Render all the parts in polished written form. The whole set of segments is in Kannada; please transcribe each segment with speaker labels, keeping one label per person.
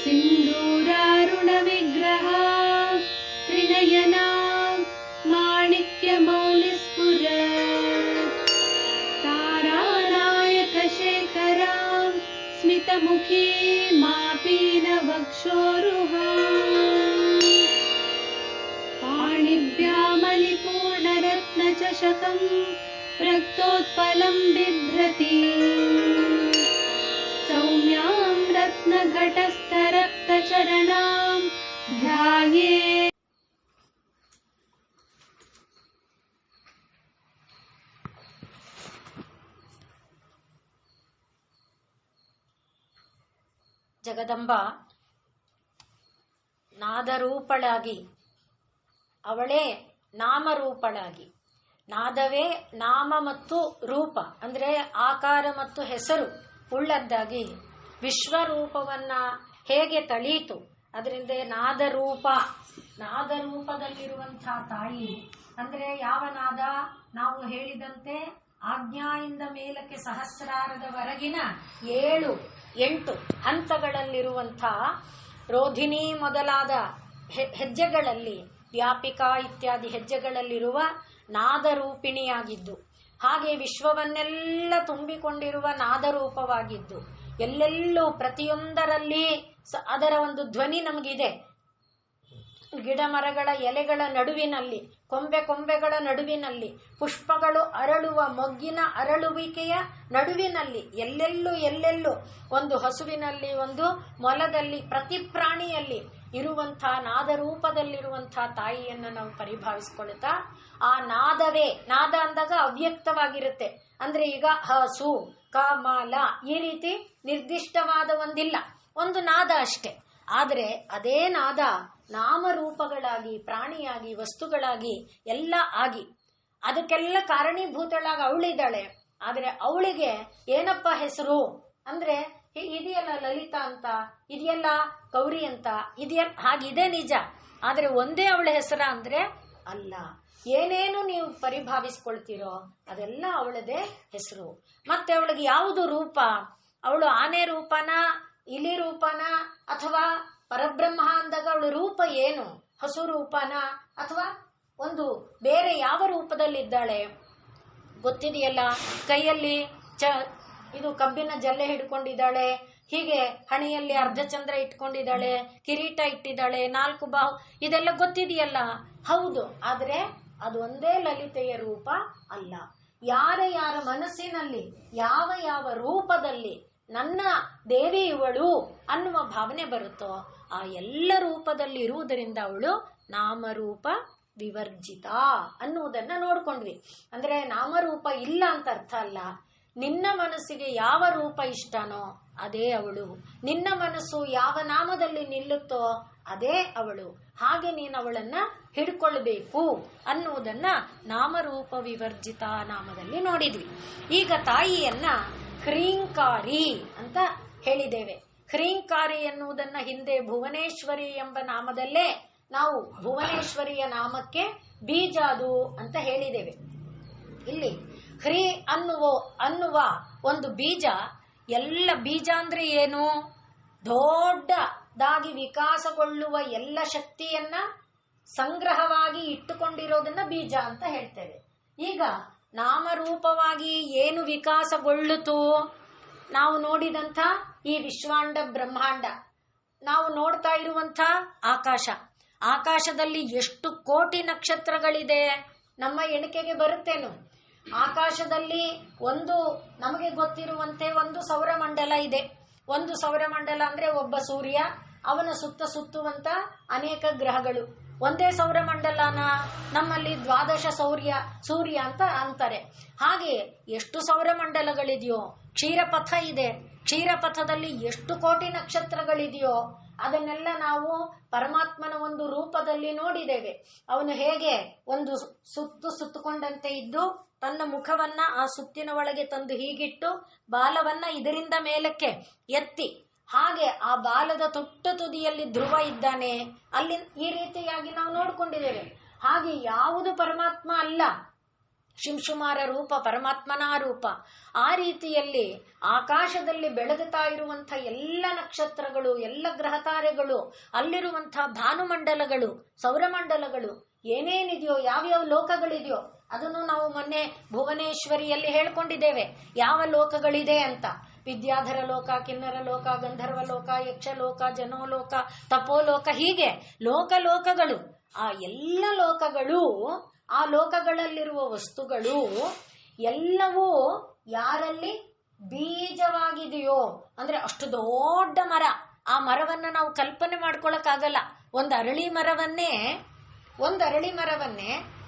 Speaker 1: सिन्दूरारुणविग्रह त्रिनयना माणिक्यमौलिस्फुरत् तारानायकशेखरां स्मितमुखी मापीनवक्षोरुहाम् पाणिभ्यामलिपूर्णरत्नचषकं रक्तोत्पलं बिभ्रति सौम्यां रत्नघटस्थरक्तचरणां ध्यायेत्।
Speaker 2: ಜಗದಂಬ ನಾದರೂಪಳಾಗಿ, ಅವಳೇ ನಾಮರೂಪಳಾಗಿ, ನಾದವೇ ನಾಮ ಮತ್ತು ರೂಪ ಅಂದ್ರೆ ಆಕಾರ ಮತ್ತು ಹೆಸರು ಉಳ್ಳದ್ದಾಗಿ ವಿಶ್ವರೂಪವನ್ನ ಹೇಗೆ ತಳೀತು, ಅದರಿಂದ ನಾದರೂಪ, ನಾದರೂಪದಲ್ಲಿರುವಂತಹ ತಾಯಿ ಅಂದ್ರೆ ಯಾವ ನಾದ? ನಾವು ಹೇಳಿದಂತೆ ಆಜ್ಞಾಯಿಂದ ಮೇಲಕ್ಕೆ ಸಹಸ್ರಾರದವರೆಗಿನ 7-8 ಹಂತಗಳಲ್ಲಿರುವಂತಹ ರೋಧಿನಿ ಮೊದಲಾದ ಹೆಜ್ಜೆಗಳಲ್ಲಿ, ವ್ಯಾಪಿಕಾ ಇತ್ಯಾದಿ ಹೆಜ್ಜೆಗಳಲ್ಲಿರುವ ನಾದರೂಪಿಣಿಯಾಗಿದ್ದು, ಹಾಗೆ ವಿಶ್ವವನ್ನೆಲ್ಲ ತುಂಬಿಕೊಂಡಿರುವ ನಾದರೂಪವಾಗಿದ್ದು, ಎಲ್ಲೆಲ್ಲೂ ಪ್ರತಿಯೊಂದರಲ್ಲಿ ಅದರ ಒಂದು ಧ್ವನಿ ನಮಗಿದೆ. ಗಿಡ ಮರಗಳ ಎಲೆಗಳ ನಡುವಿನಲ್ಲಿ, ಕೊಂಬೆಗಳ ನಡುವಿನಲ್ಲಿ, ಪುಷ್ಪಗಳು ಅರಳುವ ಮೊಗ್ಗಿನ ಅರಳುವಿಕೆಯ ನಡುವಿನಲ್ಲಿ, ಎಲ್ಲೆಲ್ಲೂ ಒಂದು ಹಸುವಿನಲ್ಲಿ, ಒಂದು ಮೊಲದಲ್ಲಿ, ಪ್ರತಿ ಪ್ರಾಣಿಯಲ್ಲಿ ಇರುವಂತಹ ನಾದರೂಪದಲ್ಲಿರುವಂತಹ ತಾಯಿಯನ್ನು ನಾವು ಪರಿಭಾವಿಸಿಕೊಳ್ತಾ, ಆ ನಾದವೇ, ನಾದ ಅಂದಾಗ ಅವ್ಯಕ್ತವಾಗಿರುತ್ತೆ. ಅಂದ್ರೆ ಈಗ ಹಸು, ಕಮಲ ಈ ರೀತಿ ನಿರ್ದಿಷ್ಟವಾದ ಒಂದಿಲ್ಲ, ಒಂದು ನಾದ ಅಷ್ಟೇ. ಆದರೆ ಅದೇ ನಾದ ನಾಮರೂಪಗಳಾಗಿ, ಪ್ರಾಣಿಯಾಗಿ, ವಸ್ತುಗಳಾಗಿ ಎಲ್ಲ ಆಗಿ ಅದಕ್ಕೆಲ್ಲ ಕಾರಣೀಭೂತಳಾಗಿ ಅವಳಿದ್ದಾಳೆ. ಆದರೆ ಅವಳಿಗೆ ಏನಪ್ಪ ಹೆಸರು ಅಂದ್ರೆ, ಇದೆಯಲ್ಲ ಲಲಿತಾ ಅಂತ, ಇದೆಯಲ್ಲ ಗೌರಿ ಅಂತ, ಇದೆಯಲ್ಲ ಹಾಗಿದೆ ನಿಜ. ಆದರೆ ಒಂದೇ ಅವಳ ಹೆಸರ ಅಂದ್ರೆ ಅಲ್ಲ. ಏನೇನು ನೀವು ಪರಿಭಾವಿಸ್ಕೊಳ್ತೀರೋ ಅದೆಲ್ಲ ಅವಳದೇ ಹೆಸರು. ಮತ್ತೆ ಅವಳಿಗೆ ಯಾವುದು ರೂಪ? ಅವಳು ಆನೆ ರೂಪನ, ಇಲಿ ರೂಪನ, ಅಥವಾ ಪರಬ್ರಹ್ಮ ಅಂದಾಗ ಅವಳ ರೂಪ ಏನು? ಹಸು ರೂಪನ ಅಥವಾ ಒಂದು ಬೇರೆ ಯಾವ ರೂಪದಲ್ಲಿದ್ದಾಳೆ ಗೊತ್ತಿದೆಯಲ್ಲ. ಕೈಯಲ್ಲಿ ಇದು ಕಬ್ಬಿನ ಜಲ್ಲೆ ಹಿಡ್ಕೊಂಡಿದ್ದಾಳೆ, ಹೀಗೆ ಹಣೆಯಲ್ಲಿ ಅರ್ಧಚಂದ್ರ ಇಟ್ಕೊಂಡಿದ್ದಾಳೆ, ಕಿರೀಟ ಇಟ್ಟಿದ್ದಾಳೆ, 4 ಬಾಹು, ಇದೆಲ್ಲ ಗೊತ್ತಿದೆಯಲ್ಲ. ಹೌದು, ಆದರೆ ಅದು ಒಂದೇ ಲಲಿತೆಯ ರೂಪ ಅಲ್ಲ. ಯಾರ ಮನಸ್ಸಿನಲ್ಲಿ ಯಾವ ರೂಪದಲ್ಲಿ ನನ್ನ ದೇವಿ ಇವಳು ಅನ್ನುವ ಭಾವನೆ ಬರುತ್ತೋ ಆ ಎಲ್ಲ ರೂಪದಲ್ಲಿ ಇರುವುದರಿಂದ ಅವಳು ನಾಮರೂಪ ವಿವರ್ಜಿತ ಅನ್ನುವುದನ್ನ ನೋಡ್ಕೊಂಡ್ವಿ. ಅಂದ್ರೆ ನಾಮರೂಪ ಇಲ್ಲ ಅಂತ ಅರ್ಥ ಅಲ್ಲ. ನಿನ್ನ ಮನಸ್ಸಿಗೆ ಯಾವ ರೂಪ ಇಷ್ಟನೋ ಅದೇ ಅವಳು, ನಿನ್ನ ಮನಸ್ಸು ಯಾವ ನಾಮದಲ್ಲಿ ನಿಲ್ಲುತ್ತೋ ಅದೇ ಅವಳು. ಹಾಗೆ ನೀನು ಅವಳನ್ನ ಹಿಡ್ಕೊಳ್ಬೇಕು ಅನ್ನುವುದನ್ನ ನಾಮರೂಪ ವಿವರ್ಜಿತ ನಾಮದಲ್ಲಿ ನೋಡಿದ್ವಿ. ಈಗ ತಾಯಿಯನ್ನ ಹ್ರೀಂಕಾರಿ ಅಂತ ಹೇಳಿದ್ದೇವೆ. ಹ್ರೀಂಕಾರಿ ಎನ್ನುವುದನ್ನ ಹಿಂದೆ ಭುವನೇಶ್ವರಿ ಎಂಬ ನಾಮದಲ್ಲೇ ನಾವು ಭುವನೇಶ್ವರಿಯ ನಾಮಕ್ಕೆ ಬೀಜ ಅದು ಅಂತ ಹೇಳಿದ್ದೇವೆ. ಇಲ್ಲಿ ಹ್ರೀ ಅನ್ನುವ ಒಂದು ಬೀಜ, ಎಲ್ಲ ಬೀಜ ಅಂದ್ರೆ ಏನು? ದೊಡ್ಡದಾಗಿ ವಿಕಾಸಗೊಳ್ಳುವ ಎಲ್ಲ ಶಕ್ತಿಯನ್ನ ಸಂಗ್ರಹವಾಗಿ ಇಟ್ಟುಕೊಂಡಿರೋದನ್ನ ಬೀಜ ಅಂತ ಹೇಳ್ತೇವೆ. ಈಗ ನಾಮರೂಪವಾಗಿ ಏನು ವಿಕಾಸಗೊಳ್ಳುತ್ತೋ, ನಾವು ನೋಡಿದಂಥ ಈ ವಿಶ್ವಾಂಡ ಬ್ರಹ್ಮಾಂಡ, ನಾವು ನೋಡ್ತಾ ಇರುವಂಥ ಆಕಾಶದಲ್ಲಿ ಎಷ್ಟು ಕೋಟಿ ನಕ್ಷತ್ರಗಳಿದೆ ನಮ್ಮ ಎಣಿಕೆಗೆ ಬರುತ್ತೇನು? ಆಕಾಶದಲ್ಲಿ ಒಂದು ನಮಗೆ ಗೊತ್ತಿರುವಂತೆ ಒಂದು ಸೌರಮಂಡಲ ಇದೆ. ಒಂದು ಸೌರಮಂಡಲ ಅಂದ್ರೆ ಒಬ್ಬ ಸೂರ್ಯ, ಅವನ ಸುತ್ತುವಂತ ಅನೇಕ ಗ್ರಹಗಳು. ಒಂದೇ ಸೌರಮಂಡಲನ ನಮ್ಮಲ್ಲಿ 12 ಸೂರ್ಯ ಅಂತ ಅಂತಾರೆ. ಹಾಗೆ ಎಷ್ಟು ಸೌರಮಂಡಲಗಳಿದೆಯೋ, ಕ್ಷೀರಪಥ ಇದೆ, ಕ್ಷೀರಪಥದಲ್ಲಿ ಎಷ್ಟು ಕೋಟಿ ನಕ್ಷತ್ರಗಳಿದೆಯೋ ಅದನ್ನೆಲ್ಲ ನಾವು ಪರಮಾತ್ಮನ ಒಂದು ರೂಪದಲ್ಲಿ ನೋಡಿದ್ದೇವೆ. ಅವನು ಹೇಗೆ ಒಂದು ಸುತ್ತುಕೊಂಡಂತೆ ಇದ್ದು ತನ್ನ ಮುಖವನ್ನ ಆ ಸುತ್ತಿನ ಒಳಗೆ ತಂದು ಹೀಗಿಟ್ಟು ಬಾಲವನ್ನ ಇದರಿಂದ ಮೇಲಕ್ಕೆ ಎತ್ತಿ, ಹಾಗೆ ಆ ಬಾಲದ ತೊಟ್ಟ ತುದಿಯಲ್ಲಿ ಧ್ರುವ ಇದ್ದಾನೆ, ಅಲ್ಲಿ ಈ ರೀತಿಯಾಗಿ ನಾವು ನೋಡ್ಕೊಂಡಿದ್ದೇವೆ. ಹಾಗೆ ಯಾವುದು ಪರಮಾತ್ಮ ಅಲ್ಲ, ಶಿಂಶುಮಾರ ರೂಪ ಪರಮಾತ್ಮನ ರೂಪ. ಆ ರೀತಿಯಲ್ಲಿ ಆಕಾಶದಲ್ಲಿ ಬೆಳಗುತ್ತಾ ಇರುವಂಥ ಎಲ್ಲ ನಕ್ಷತ್ರಗಳು, ಎಲ್ಲ ಗ್ರಹ ತಾರೆಗಳು, ಅಲ್ಲಿರುವಂತಹ ಭಾನುಮಂಡಲಗಳು, ಸೌರಮಂಡಲಗಳು, ಏನೇನಿದೆಯೋ, ಯಾವ್ಯಾವ ಲೋಕಗಳಿದೆಯೋ ಅದನ್ನು ನಾವು ಮೊನ್ನೆ ಭುವನೇಶ್ವರಿಯಲ್ಲಿ ಹೇಳ್ಕೊಂಡಿದ್ದೇವೆ ಯಾವ ಲೋಕಗಳಿದೆ ಅಂತ. ವಿದ್ಯಾಧರ ಲೋಕ, ಕಿನ್ನರ ಲೋಕ, ಗಂಧರ್ವ ಲೋಕ, ಯಕ್ಷಲೋಕ, ಜನೋಲೋಕ, ತಪೋಲೋಕ, ಹೀಗೆ ಲೋಕಗಳು. ಆ ಎಲ್ಲ ಲೋಕಗಳು, ಆ ಲೋಕಗಳಲ್ಲಿರುವ ವಸ್ತುಗಳು ಎಲ್ಲವೂ ಯಾರಲ್ಲಿ ಬೀಜವಾಗಿದೆಯೋ, ಅಂದ್ರೆ ಅಷ್ಟು ದೊಡ್ಡ ಮರ, ಆ ಮರವನ್ನ ನಾವು ಕಲ್ಪನೆ ಮಾಡ್ಕೊಳಕ್ಕಾಗಲ್ಲ. ಒಂದು ಅರಳಿ ಮರವನ್ನೇ,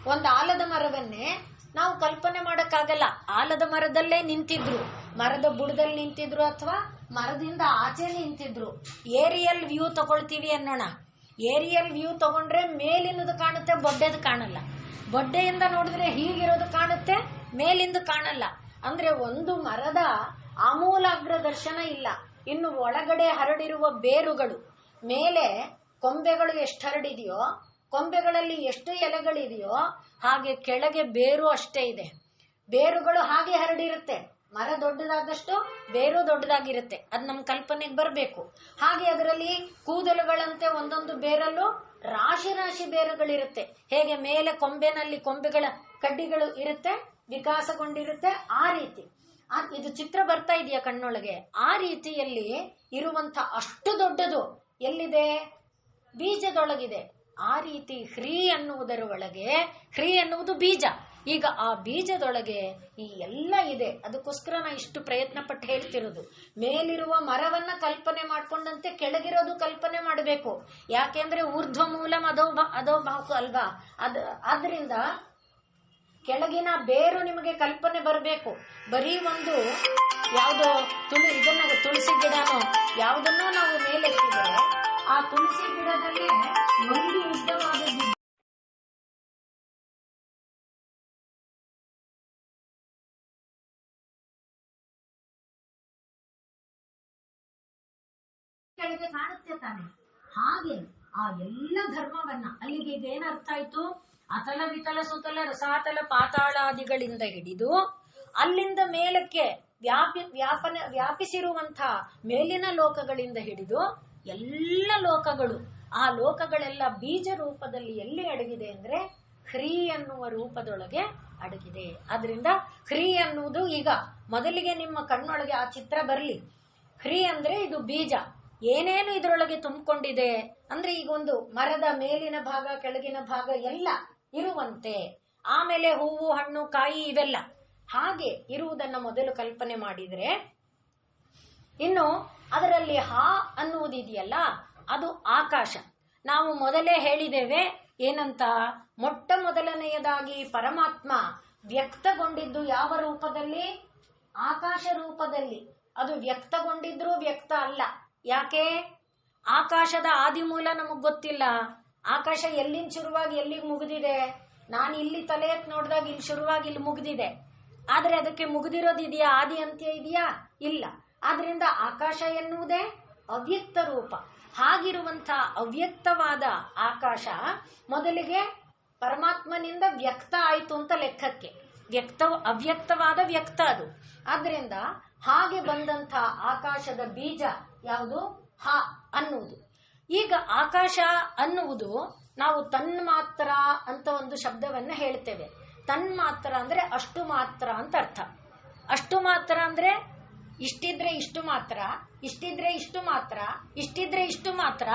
Speaker 2: ಒಂದು ಆಲದ ಮರವನ್ನೇ ನಾವು ಕಲ್ಪನೆ ಮಾಡಕ್ಕಾಗಲ್ಲ. ಆಲದ ಮರದಲ್ಲೇ ನಿಂತಿದ್ರು, ಮರದ ಬುಡದಲ್ಲಿ ನಿಂತಿದ್ರು, ಅಥವಾ ಮರದಿಂದ ಆಚೆ ನಿಂತಿದ್ರು. ಏರಿಯಲ್ ವ್ಯೂ ತಗೊಳ್ತೀವಿ ಅನ್ನೋಣ. ಏರಿಯಲ್ ವ್ಯೂ ತಗೊಂಡ್ರೆ ಮೇಲಿನದು ಕಾಣುತ್ತೆ, ಬೊಡ್ಡೆದು ಕಾಣಲ್ಲ. ಬೊಡ್ಡೆಯಿಂದ ನೋಡಿದ್ರೆ ಹೀಗಿರೋದು ಕಾಣುತ್ತೆ, ಮೇಲಿಂದ ಕಾಣಲ್ಲ. ಅಂದ್ರೆ ಒಂದು ಮರದ ಆಮೂಲಾಗ್ರ ದರ್ಶನ ಇಲ್ಲ. ಇನ್ನು ಒಳಗಡೆ ಹರಡಿರುವ ಬೇರುಗಳು, ಮೇಲೆ ಕೊಂಬೆಗಳು ಎಷ್ಟು ಹರಡಿದೆಯೋ, ಕೊಂಬೆಗಳಲ್ಲಿ ಎಷ್ಟು ಎಲೆಗಳಿದೆಯೋ ಹಾಗೆ ಕೆಳಗೆ ಬೇರು ಅಷ್ಟೇ ಇದೆ. ಬೇರುಗಳು ಹಾಗೆ ಹರಡಿರುತ್ತೆ. ಮರ ದೊಡ್ಡದಾದಷ್ಟು ಬೇರು ದೊಡ್ಡದಾಗಿರುತ್ತೆ. ಅದು ನಮ್ಮ ಕಲ್ಪನೆಗೆ ಬರಬೇಕು. ಹಾಗೆ ಅದರಲ್ಲಿ ಕೂದಲುಗಳಂತೆ ಒಂದೊಂದು ಬೇರಲ್ಲೂ ರಾಶಿ ಬೇರುಗಳಿರುತ್ತೆ. ಹೇಗೆ ಮೇಲೆ ಕೊಂಬೆನಲ್ಲಿ ಕೊಂಬೆಗಳ ಕಡ್ಡಿಗಳು ಇರುತ್ತೆ, ವಿಕಾಸಗೊಂಡಿರುತ್ತೆ, ಆ ರೀತಿ. ಇದು ಚಿತ್ರ ಬರ್ತಾ ಇದೆಯಾ ಕಣ್ಣೊಳಗೆ? ಆ ರೀತಿಯಲ್ಲಿ ಇರುವಂತ ಅಷ್ಟು ದೊಡ್ಡದು ಎಲ್ಲಿದೆ? ಬೀಜದೊಳಗಿದೆ. ಆ ರೀತಿ ಹ್ರೀ ಅನ್ನುವುದರ ಒಳಗೆ, ಹ್ರೀ ಅನ್ನುವುದು ಬೀಜ. ಈಗ ಆ ಬೀಜದೊಳಗೆ ಈ ಎಲ್ಲ ಇದೆ. ಅದಕ್ಕೋಸ್ಕರ ನಾ ಇಷ್ಟು ಪ್ರಯತ್ನ ಪಟ್ಟು ಹೇಳ್ತಿರೋದು. ಮೇಲಿರುವ ಮರವನ್ನ ಕಲ್ಪನೆ ಮಾಡ್ಕೊಂಡಂತೆ ಕೆಳಗಿರೋದು ಕಲ್ಪನೆ ಮಾಡಬೇಕು. ಯಾಕೆಂದ್ರೆ ಊರ್ಧ್ವ ಮೂಲಂ ಅಧೋಭಾವ ಅಲ್ವಾ? ಆದ್ರಿಂದ ಕೆಳಗಿನ ಬೇರು ನಿಮಗೆ ಕಲ್ಪನೆ ಬರಬೇಕು. ಬರೀ ಒಂದು ಯಾವುದೋ ತುಳಸಿ ಗಿಡನೋ ಯಾವುದನ್ನೋ ನಾವು ಮೇಲೆತ್ತಿದರೆ ಆ ತುಳಸಿ ಗಿಡದಲ್ಲೇ ಒಂದು ಉದ್ದವಾದ ಕೆಳಗೆ ಕಾಣುತ್ತೆ ತಾನೆ. ಹಾಗೆ ಆ ಎಲ್ಲ ಧರ್ಮವನ್ನ, ಅಲ್ಲಿಗೆ ಈಗ ಏನರ್ಥ ಆಯ್ತು? ಅತಲ ವಿತಲ ಸುತಲ ರಸಾತಲ ಪಾತಾಳಾದಿಗಳಿಂದ ಹಿಡಿದು ಅಲ್ಲಿಂದ ಮೇಲಕ್ಕೆ ವ್ಯಾಪಿಸಿರುವಂತಹ ಮೇಲಿನ ಲೋಕಗಳಿಂದ ಹಿಡಿದು ಎಲ್ಲ ಲೋಕಗಳು, ಆ ಲೋಕಗಳೆಲ್ಲ ಬೀಜ ರೂಪದಲ್ಲಿ ಎಲ್ಲಿ ಅಡಗಿದೆ ಅಂದ್ರೆ ಹ್ರೀ ಅನ್ನುವ ರೂಪದೊಳಗೆ ಅಡಗಿದೆ. ಆದ್ರಿಂದ ಹ್ರೀ ಅನ್ನುವುದು, ಈಗ ಮೊದಲಿಗೆ ನಿಮ್ಮ ಕಣ್ಣೊಳಗೆ ಆ ಚಿತ್ರ ಬರಲಿ. ಹ್ರೀ ಅಂದ್ರೆ ಇದು ಬೀಜ. ಏನೇನು ಇದರೊಳಗೆ ತುಂಬಿಕೊಂಡಿದೆ ಅಂದ್ರೆ ಈಗ ಒಂದು ಮರದ ಮೇಲಿನ ಭಾಗ, ಕೆಳಗಿನ ಭಾಗ ಎಲ್ಲ ಇರುವಂತೆ, ಆಮೇಲೆ ಹೂವು, ಹಣ್ಣು, ಕಾಯಿ ಇವೆಲ್ಲ ಹಾಗೆ ಇರುವುದನ್ನ ಮೊದಲು ಕಲ್ಪನೆ ಮಾಡಿದ್ರೆ, ಇನ್ನು ಅದರಲ್ಲಿ ಹಾ ಅನ್ನುವುದಿದೆಯಲ್ಲ ಅದು ಆಕಾಶ. ನಾವು ಮೊದಲೇ ಹೇಳಿದ್ದೇವೆ ಏನಂತ? ಮೊಟ್ಟ ಮೊದಲನೆಯದಾಗಿ ಪರಮಾತ್ಮ ವ್ಯಕ್ತಗೊಂಡಿದ್ದು ಯಾವ ರೂಪದಲ್ಲಿ? ಆಕಾಶ ರೂಪದಲ್ಲಿ. ಅದು ವ್ಯಕ್ತಗೊಂಡಿದ್ರು ವ್ಯಕ್ತ ಅಲ್ಲ. ಯಾಕೆ? ಆಕಾಶದ ಆದಿಮೂಲ ನಮಗ್ ಗೊತ್ತಿಲ್ಲ. ಆಕಾಶ ಎಲ್ಲಿಂದ ಶುರುವಾಗಿ ಎಲ್ಲಿಗೆ ಮುಗಿದಿದೆ? ನಾನು ಇಲ್ಲಿ ತಲೆ ಎತ್ತಿ ನೋಡಿದಾಗ ಇಲ್ಲಿ ಶುರುವಾಗಿ ಇಲ್ಲಿ ಮುಗಿದಿದೆ. ಆದ್ರೆ ಅದಕ್ಕೆ ಮುಗಿದಿರೋದಿದೆಯಾ? ಆದಿ ಅಂತ್ಯ ಇದೆಯಾ? ಇಲ್ಲ. ಆದ್ರಿಂದ ಆಕಾಶ ಎನ್ನುವುದೇ ಅವ್ಯಕ್ತ ರೂಪ. ಹಾಗಿರುವಂತ ಅವ್ಯಕ್ತವಾದ ಆಕಾಶ ಮೊದಲಿಗೆ ಪರಮಾತ್ಮನಿಂದ ವ್ಯಕ್ತ ಆಯಿತು ಅಂತ ಲೆಕ್ಕಕ್ಕೆ. ಅವ್ಯಕ್ತವಾದ ವ್ಯಕ್ತ ಅದು. ಆದ್ರಿಂದ ಹಾಗೆ ಬಂದಂತ ಆಕಾಶದ ಬೀಜ ಯಾವುದು? ಹ ಅನ್ನುವುದು. ಈಗ ಆಕಾಶ ಅನ್ನುವುದು ನಾವು ತನ್ಮಾತ್ರ ಅಂತ ಒಂದು ಶಬ್ದವನ್ನ ಹೇಳ್ತೇವೆ. ತನ್ಮಾತ್ರ ಅಂದ್ರೆ ಅಷ್ಟು ಮಾತ್ರ ಅಂತ ಅರ್ಥ. ಅಷ್ಟು ಮಾತ್ರ ಅಂದ್ರೆ ಇಷ್ಟಿದ್ರೆ ಇಷ್ಟು ಮಾತ್ರ, ಇಷ್ಟಿದ್ರೆ ಇಷ್ಟು ಮಾತ್ರ, ಇಷ್ಟಿದ್ರೆ ಇಷ್ಟು ಮಾತ್ರ.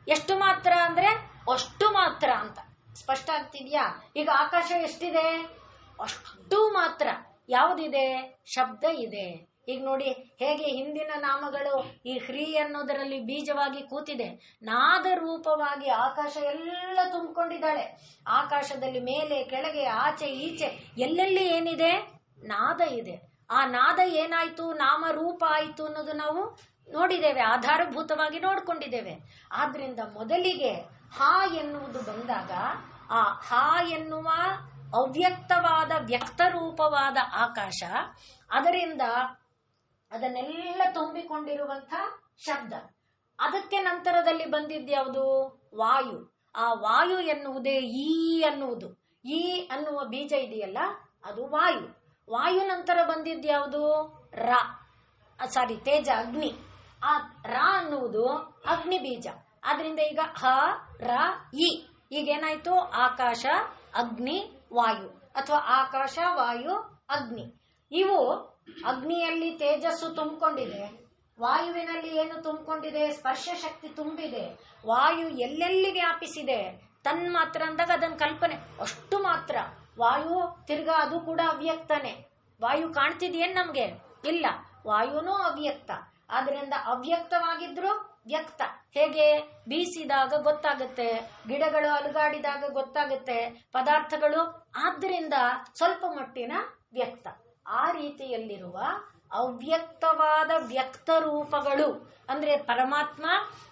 Speaker 2: ಎಷ್ಟು ಮಾತ್ರ ಅಂದ್ರೆ ಅಷ್ಟು ಮಾತ್ರ ಅಂತ. ಸ್ಪಷ್ಟ ಆಗ್ತಿದ್ಯಾ? ಈಗ ಆಕಾಶ ಎಷ್ಟಿದೆ? ಅಷ್ಟು ಮಾತ್ರ. ಯಾವುದಿದೆ? ಶಬ್ದ ಇದೆ. ಈಗ ನೋಡಿ ಹೇಗೆ ಹಿಂದಿನ ನಾಮಗಳು ಈ ಹ್ರೀ ಅನ್ನೋದರಲ್ಲಿ ಬೀಜವಾಗಿ ಕೂತಿದೆ. ನಾದ ರೂಪವಾಗಿ ಆಕಾಶ ಎಲ್ಲ ತುಂಬಿಕೊಂಡಿದ್ದಾಳೆ. ಆಕಾಶದಲ್ಲಿ ಮೇಲೆ ಕೆಳಗೆ ಆಚೆ ಈಚೆ ಎಲ್ಲೆಲ್ಲಿ ಏನಿದೆ? ನಾದ ಇದೆ. ಆ ನಾದ ಏನಾಯ್ತು? ನಾಮ ರೂಪ ಆಯ್ತು ಅನ್ನೋದು ನಾವು ನೋಡಿದ್ದೇವೆ, ಆಧಾರಭೂತವಾಗಿ ನೋಡ್ಕೊಂಡಿದ್ದೇವೆ. ಆದ್ರಿಂದ ಮೊದಲಿಗೆ ಹಾ ಎನ್ನುವುದು ಬಂದಾಗ ಆ ಹಾ ಎನ್ನುವ ಅವ್ಯಕ್ತವಾದ ವ್ಯಕ್ತ ರೂಪವಾದ ಆಕಾಶ, ಅದರಿಂದ ಅದನ್ನೆಲ್ಲ ತುಂಬಿಕೊಂಡಿರುವಂತ ಶಬ್ದ. ಅದಕ್ಕೆ ನಂತರದಲ್ಲಿ ಬಂದಿದ್ಯಾವುದು? ವಾಯು. ಆ ವಾಯು ಎನ್ನುವುದೇ ಈ ಅನ್ನುವುದು. ಈ ಅನ್ನುವ ಬೀಜ ಇದೆಯಲ್ಲ, ಅದು ವಾಯು. ವಾಯು ನಂತರ ಬಂದಿದ್ಯಾವುದು? ರಾ, ತೇಜ, ಅಗ್ನಿ. ಆ ರಾ ಅನ್ನುವುದು ಅಗ್ನಿ ಬೀಜ. ಆದ್ರಿಂದ ಈಗ ಹ ರ ಇ, ಈಗೇನಾಯ್ತು? ಆಕಾಶ, ಅಗ್ನಿ, ವಾಯು, ಅಥವಾ ಆಕಾಶ, ವಾಯು, ಅಗ್ನಿ. ಇವು ಅಗ್ನಿಯಲ್ಲಿ ತೇಜಸ್ಸು ತುಂಬಿಕೊಂಡಿದೆ, ವಾಯುವಿನಲ್ಲಿ ಏನು ತುಂಬಿಕೊಂಡಿದೆ? ಸ್ಪರ್ಶ ಶಕ್ತಿ ತುಂಬಿದೆ. ವಾಯು ಎಲ್ಲೆಲ್ಲಿ ವ್ಯಾಪಿಸಿದೆ ತನ್ಮಾತ್ರ ಅಂದಾಗ ಅದನ್ನ ಕಲ್ಪನೆ ಅಷ್ಟು ಮಾತ್ರ. ವಾಯು ತಿರ್ಗಾ ಅದು ಕೂಡ ಅವ್ಯಕ್ತನೇ. ವಾಯು ಕಾಣ್ತಿದೆಯೇನ್ ನಮ್ಗೆ? ಇಲ್ಲ, ವಾಯುನೂ ಅವ್ಯಕ್ತ. ಆದ್ರಿಂದ ಅವ್ಯಕ್ತವಾಗಿದ್ರು ವ್ಯಕ್ತ. ಹೇಗೆ? ಬೀಸಿದಾಗ ಗೊತ್ತಾಗುತ್ತೆ, ಗಿಡಗಳು ಅಲುಗಾಡಿದಾಗ ಗೊತ್ತಾಗುತ್ತೆ, ಪದಾರ್ಥಗಳು. ಆದ್ದರಿಂದ ಸ್ವಲ್ಪ ಮಟ್ಟಿನ ವ್ಯಕ್ತ. ಆ ರೀತಿಯಲ್ಲಿರುವ ಅವ್ಯಕ್ತವಾದ ವ್ಯಕ್ತ ರೂಪಗಳು ಅಂದ್ರೆ ಪರಮಾತ್ಮ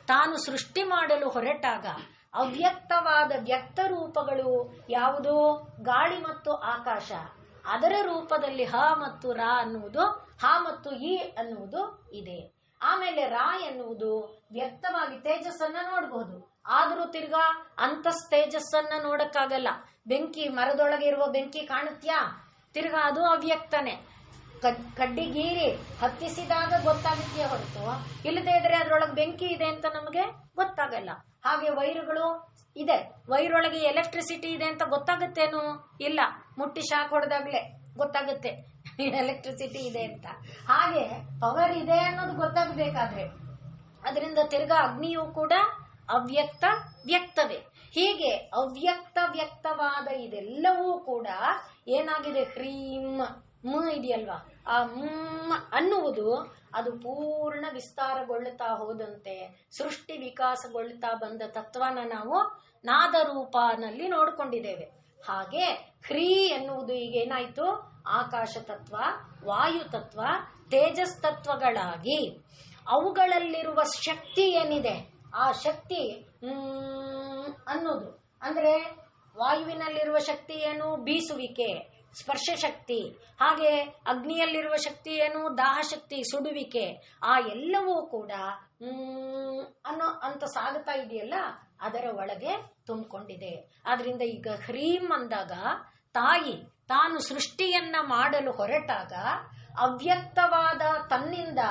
Speaker 2: ತಾನು ಸೃಷ್ಟಿ ಮಾಡಲು ಹೊರಟಾಗ ಅವ್ಯಕ್ತವಾದ ವ್ಯಕ್ತ ರೂಪಗಳು ಯಾವುದು? ಗಾಳಿ ಮತ್ತು ಆಕಾಶ. ಅದರ ರೂಪದಲ್ಲಿ ಹ ಮತ್ತು ರ ಅನ್ನುವುದು, ಹ ಮತ್ತು ಇ ಅನ್ನುವುದು ಇದೆ. ಆಮೇಲೆ ರಾ ಎನ್ನುವುದು ವ್ಯಕ್ತವಾಗಿ ತೇಜಸ್ಸನ್ನ ನೋಡಬಹುದು. ಆದರೂ ತಿರ್ಗಾ ಅಂತಸ್ ತೇಜಸ್ಸನ್ನ ನೋಡಕ್ಕಾಗಲ್ಲ. ಬೆಂಕಿ, ಮರದೊಳಗೆ ಇರುವ ಬೆಂಕಿ ಕಾಣುತ್ತ್ಯಾ? ತಿರ್ಗಾ ಅದು ಅವ್ಯಕ್ತನೇ. ಕಡ್ಡಿಗೀರಿ ಹತ್ತಿಸಿದಾಗ ಗೊತ್ತಾಗುತ್ತೆ ಹೊರತು ಇಲ್ಲದೆ ಇದ್ರೆ ಅದ್ರೊಳಗೆ ಬೆಂಕಿ ಇದೆ ಅಂತ ನಮಗೆ ಗೊತ್ತಾಗಲ್ಲ. ಹಾಗೆ ವೈರುಗಳು ಇದೆ, ವೈರೊಳಗೆ ಎಲೆಕ್ಟ್ರಿಸಿಟಿ ಇದೆ ಅಂತ ಗೊತ್ತಾಗುತ್ತೇನು? ಇಲ್ಲ, ಮುಟ್ಟಿ ಶಾಕ್ ಹೊಡೆದಾಗ್ಲೇ ಗೊತ್ತಾಗುತ್ತೆ ಎಲೆಕ್ಟ್ರಿಸಿಟಿ ಇದೆ ಅಂತ. ಹಾಗೆ ಪವರ್ ಇದೆ ಅನ್ನೋದು ಗೊತ್ತಾಗಬೇಕಾದ್ರೆ ಅದರಿಂದ ತಿರ್ಗಾ ಅಗ್ನಿಯೂ ಕೂಡ ಅವ್ಯಕ್ತ ವ್ಯಕ್ತವೇ. ಹೀಗೆ ಅವ್ಯಕ್ತ ವ್ಯಕ್ತವಾದ ಇದೆಲ್ಲವೂ ಕೂಡ ಏನಾಗಿದೆ? ಕ್ರೀಮ್ ಮ ಇದೆಯಲ್ವಾ, ಆ ಅನ್ನುವುದು ಅದು ಪೂರ್ಣ ವಿಸ್ತಾರಗೊಳ್ಳುತ್ತಾ ಹೋದಂತೆ ಸೃಷ್ಟಿ ವಿಕಾಸಗೊಳ್ಳುತ್ತಾ ಬಂದ ತತ್ವನ ನಾವು ನಾದರೂಪನಲ್ಲಿ ನೋಡ್ಕೊಂಡಿದ್ದೇವೆ. ಹಾಗೆ ಹ್ರೀ ಎನ್ನುವುದು ಈಗೇನಾಯ್ತು? ಆಕಾಶ ತತ್ವ, ವಾಯು ತತ್ವ, ತೇಜಸ್ ತತ್ವಗಳಾಗಿ ಅವುಗಳಲ್ಲಿರುವ ಶಕ್ತಿ ಏನಿದೆ, ಆ ಶಕ್ತಿ ಅನ್ನೋದು ಅಂದ್ರೆ ವಾಯುವಿನಲ್ಲಿರುವ ಶಕ್ತಿ ಏನು? ಬೀಸುವಿಕೆ, ಸ್ಪರ್ಶ ಶಕ್ತಿ. ಹಾಗೆ ಅಗ್ನಿಯಲ್ಲಿರುವ ಶಕ್ತಿ ಏನು? ದಾಹ ಶಕ್ತಿ, ಸುಡುವಿಕೆ. ಆ ಎಲ್ಲವೂ ಕೂಡ ಅಂತ ಸಾಗುತ್ತಾ ಇದೆಯಲ್ಲ, ಅದರ ಒಳಗೆ ತುಂಬಿಕೊಂಡಿದೆ. ಆದ್ರಿಂದ ಈಗ ಹ್ರೀಂ ಅಂದಾಗ ತಾಯಿ ತಾನು ಸೃಷ್ಟಿಯನ್ನ ಮಾಡಲು ಹೊರಟಾಗ ಅವ್ಯಕ್ತವಾದ ತನ್ನಿಂದ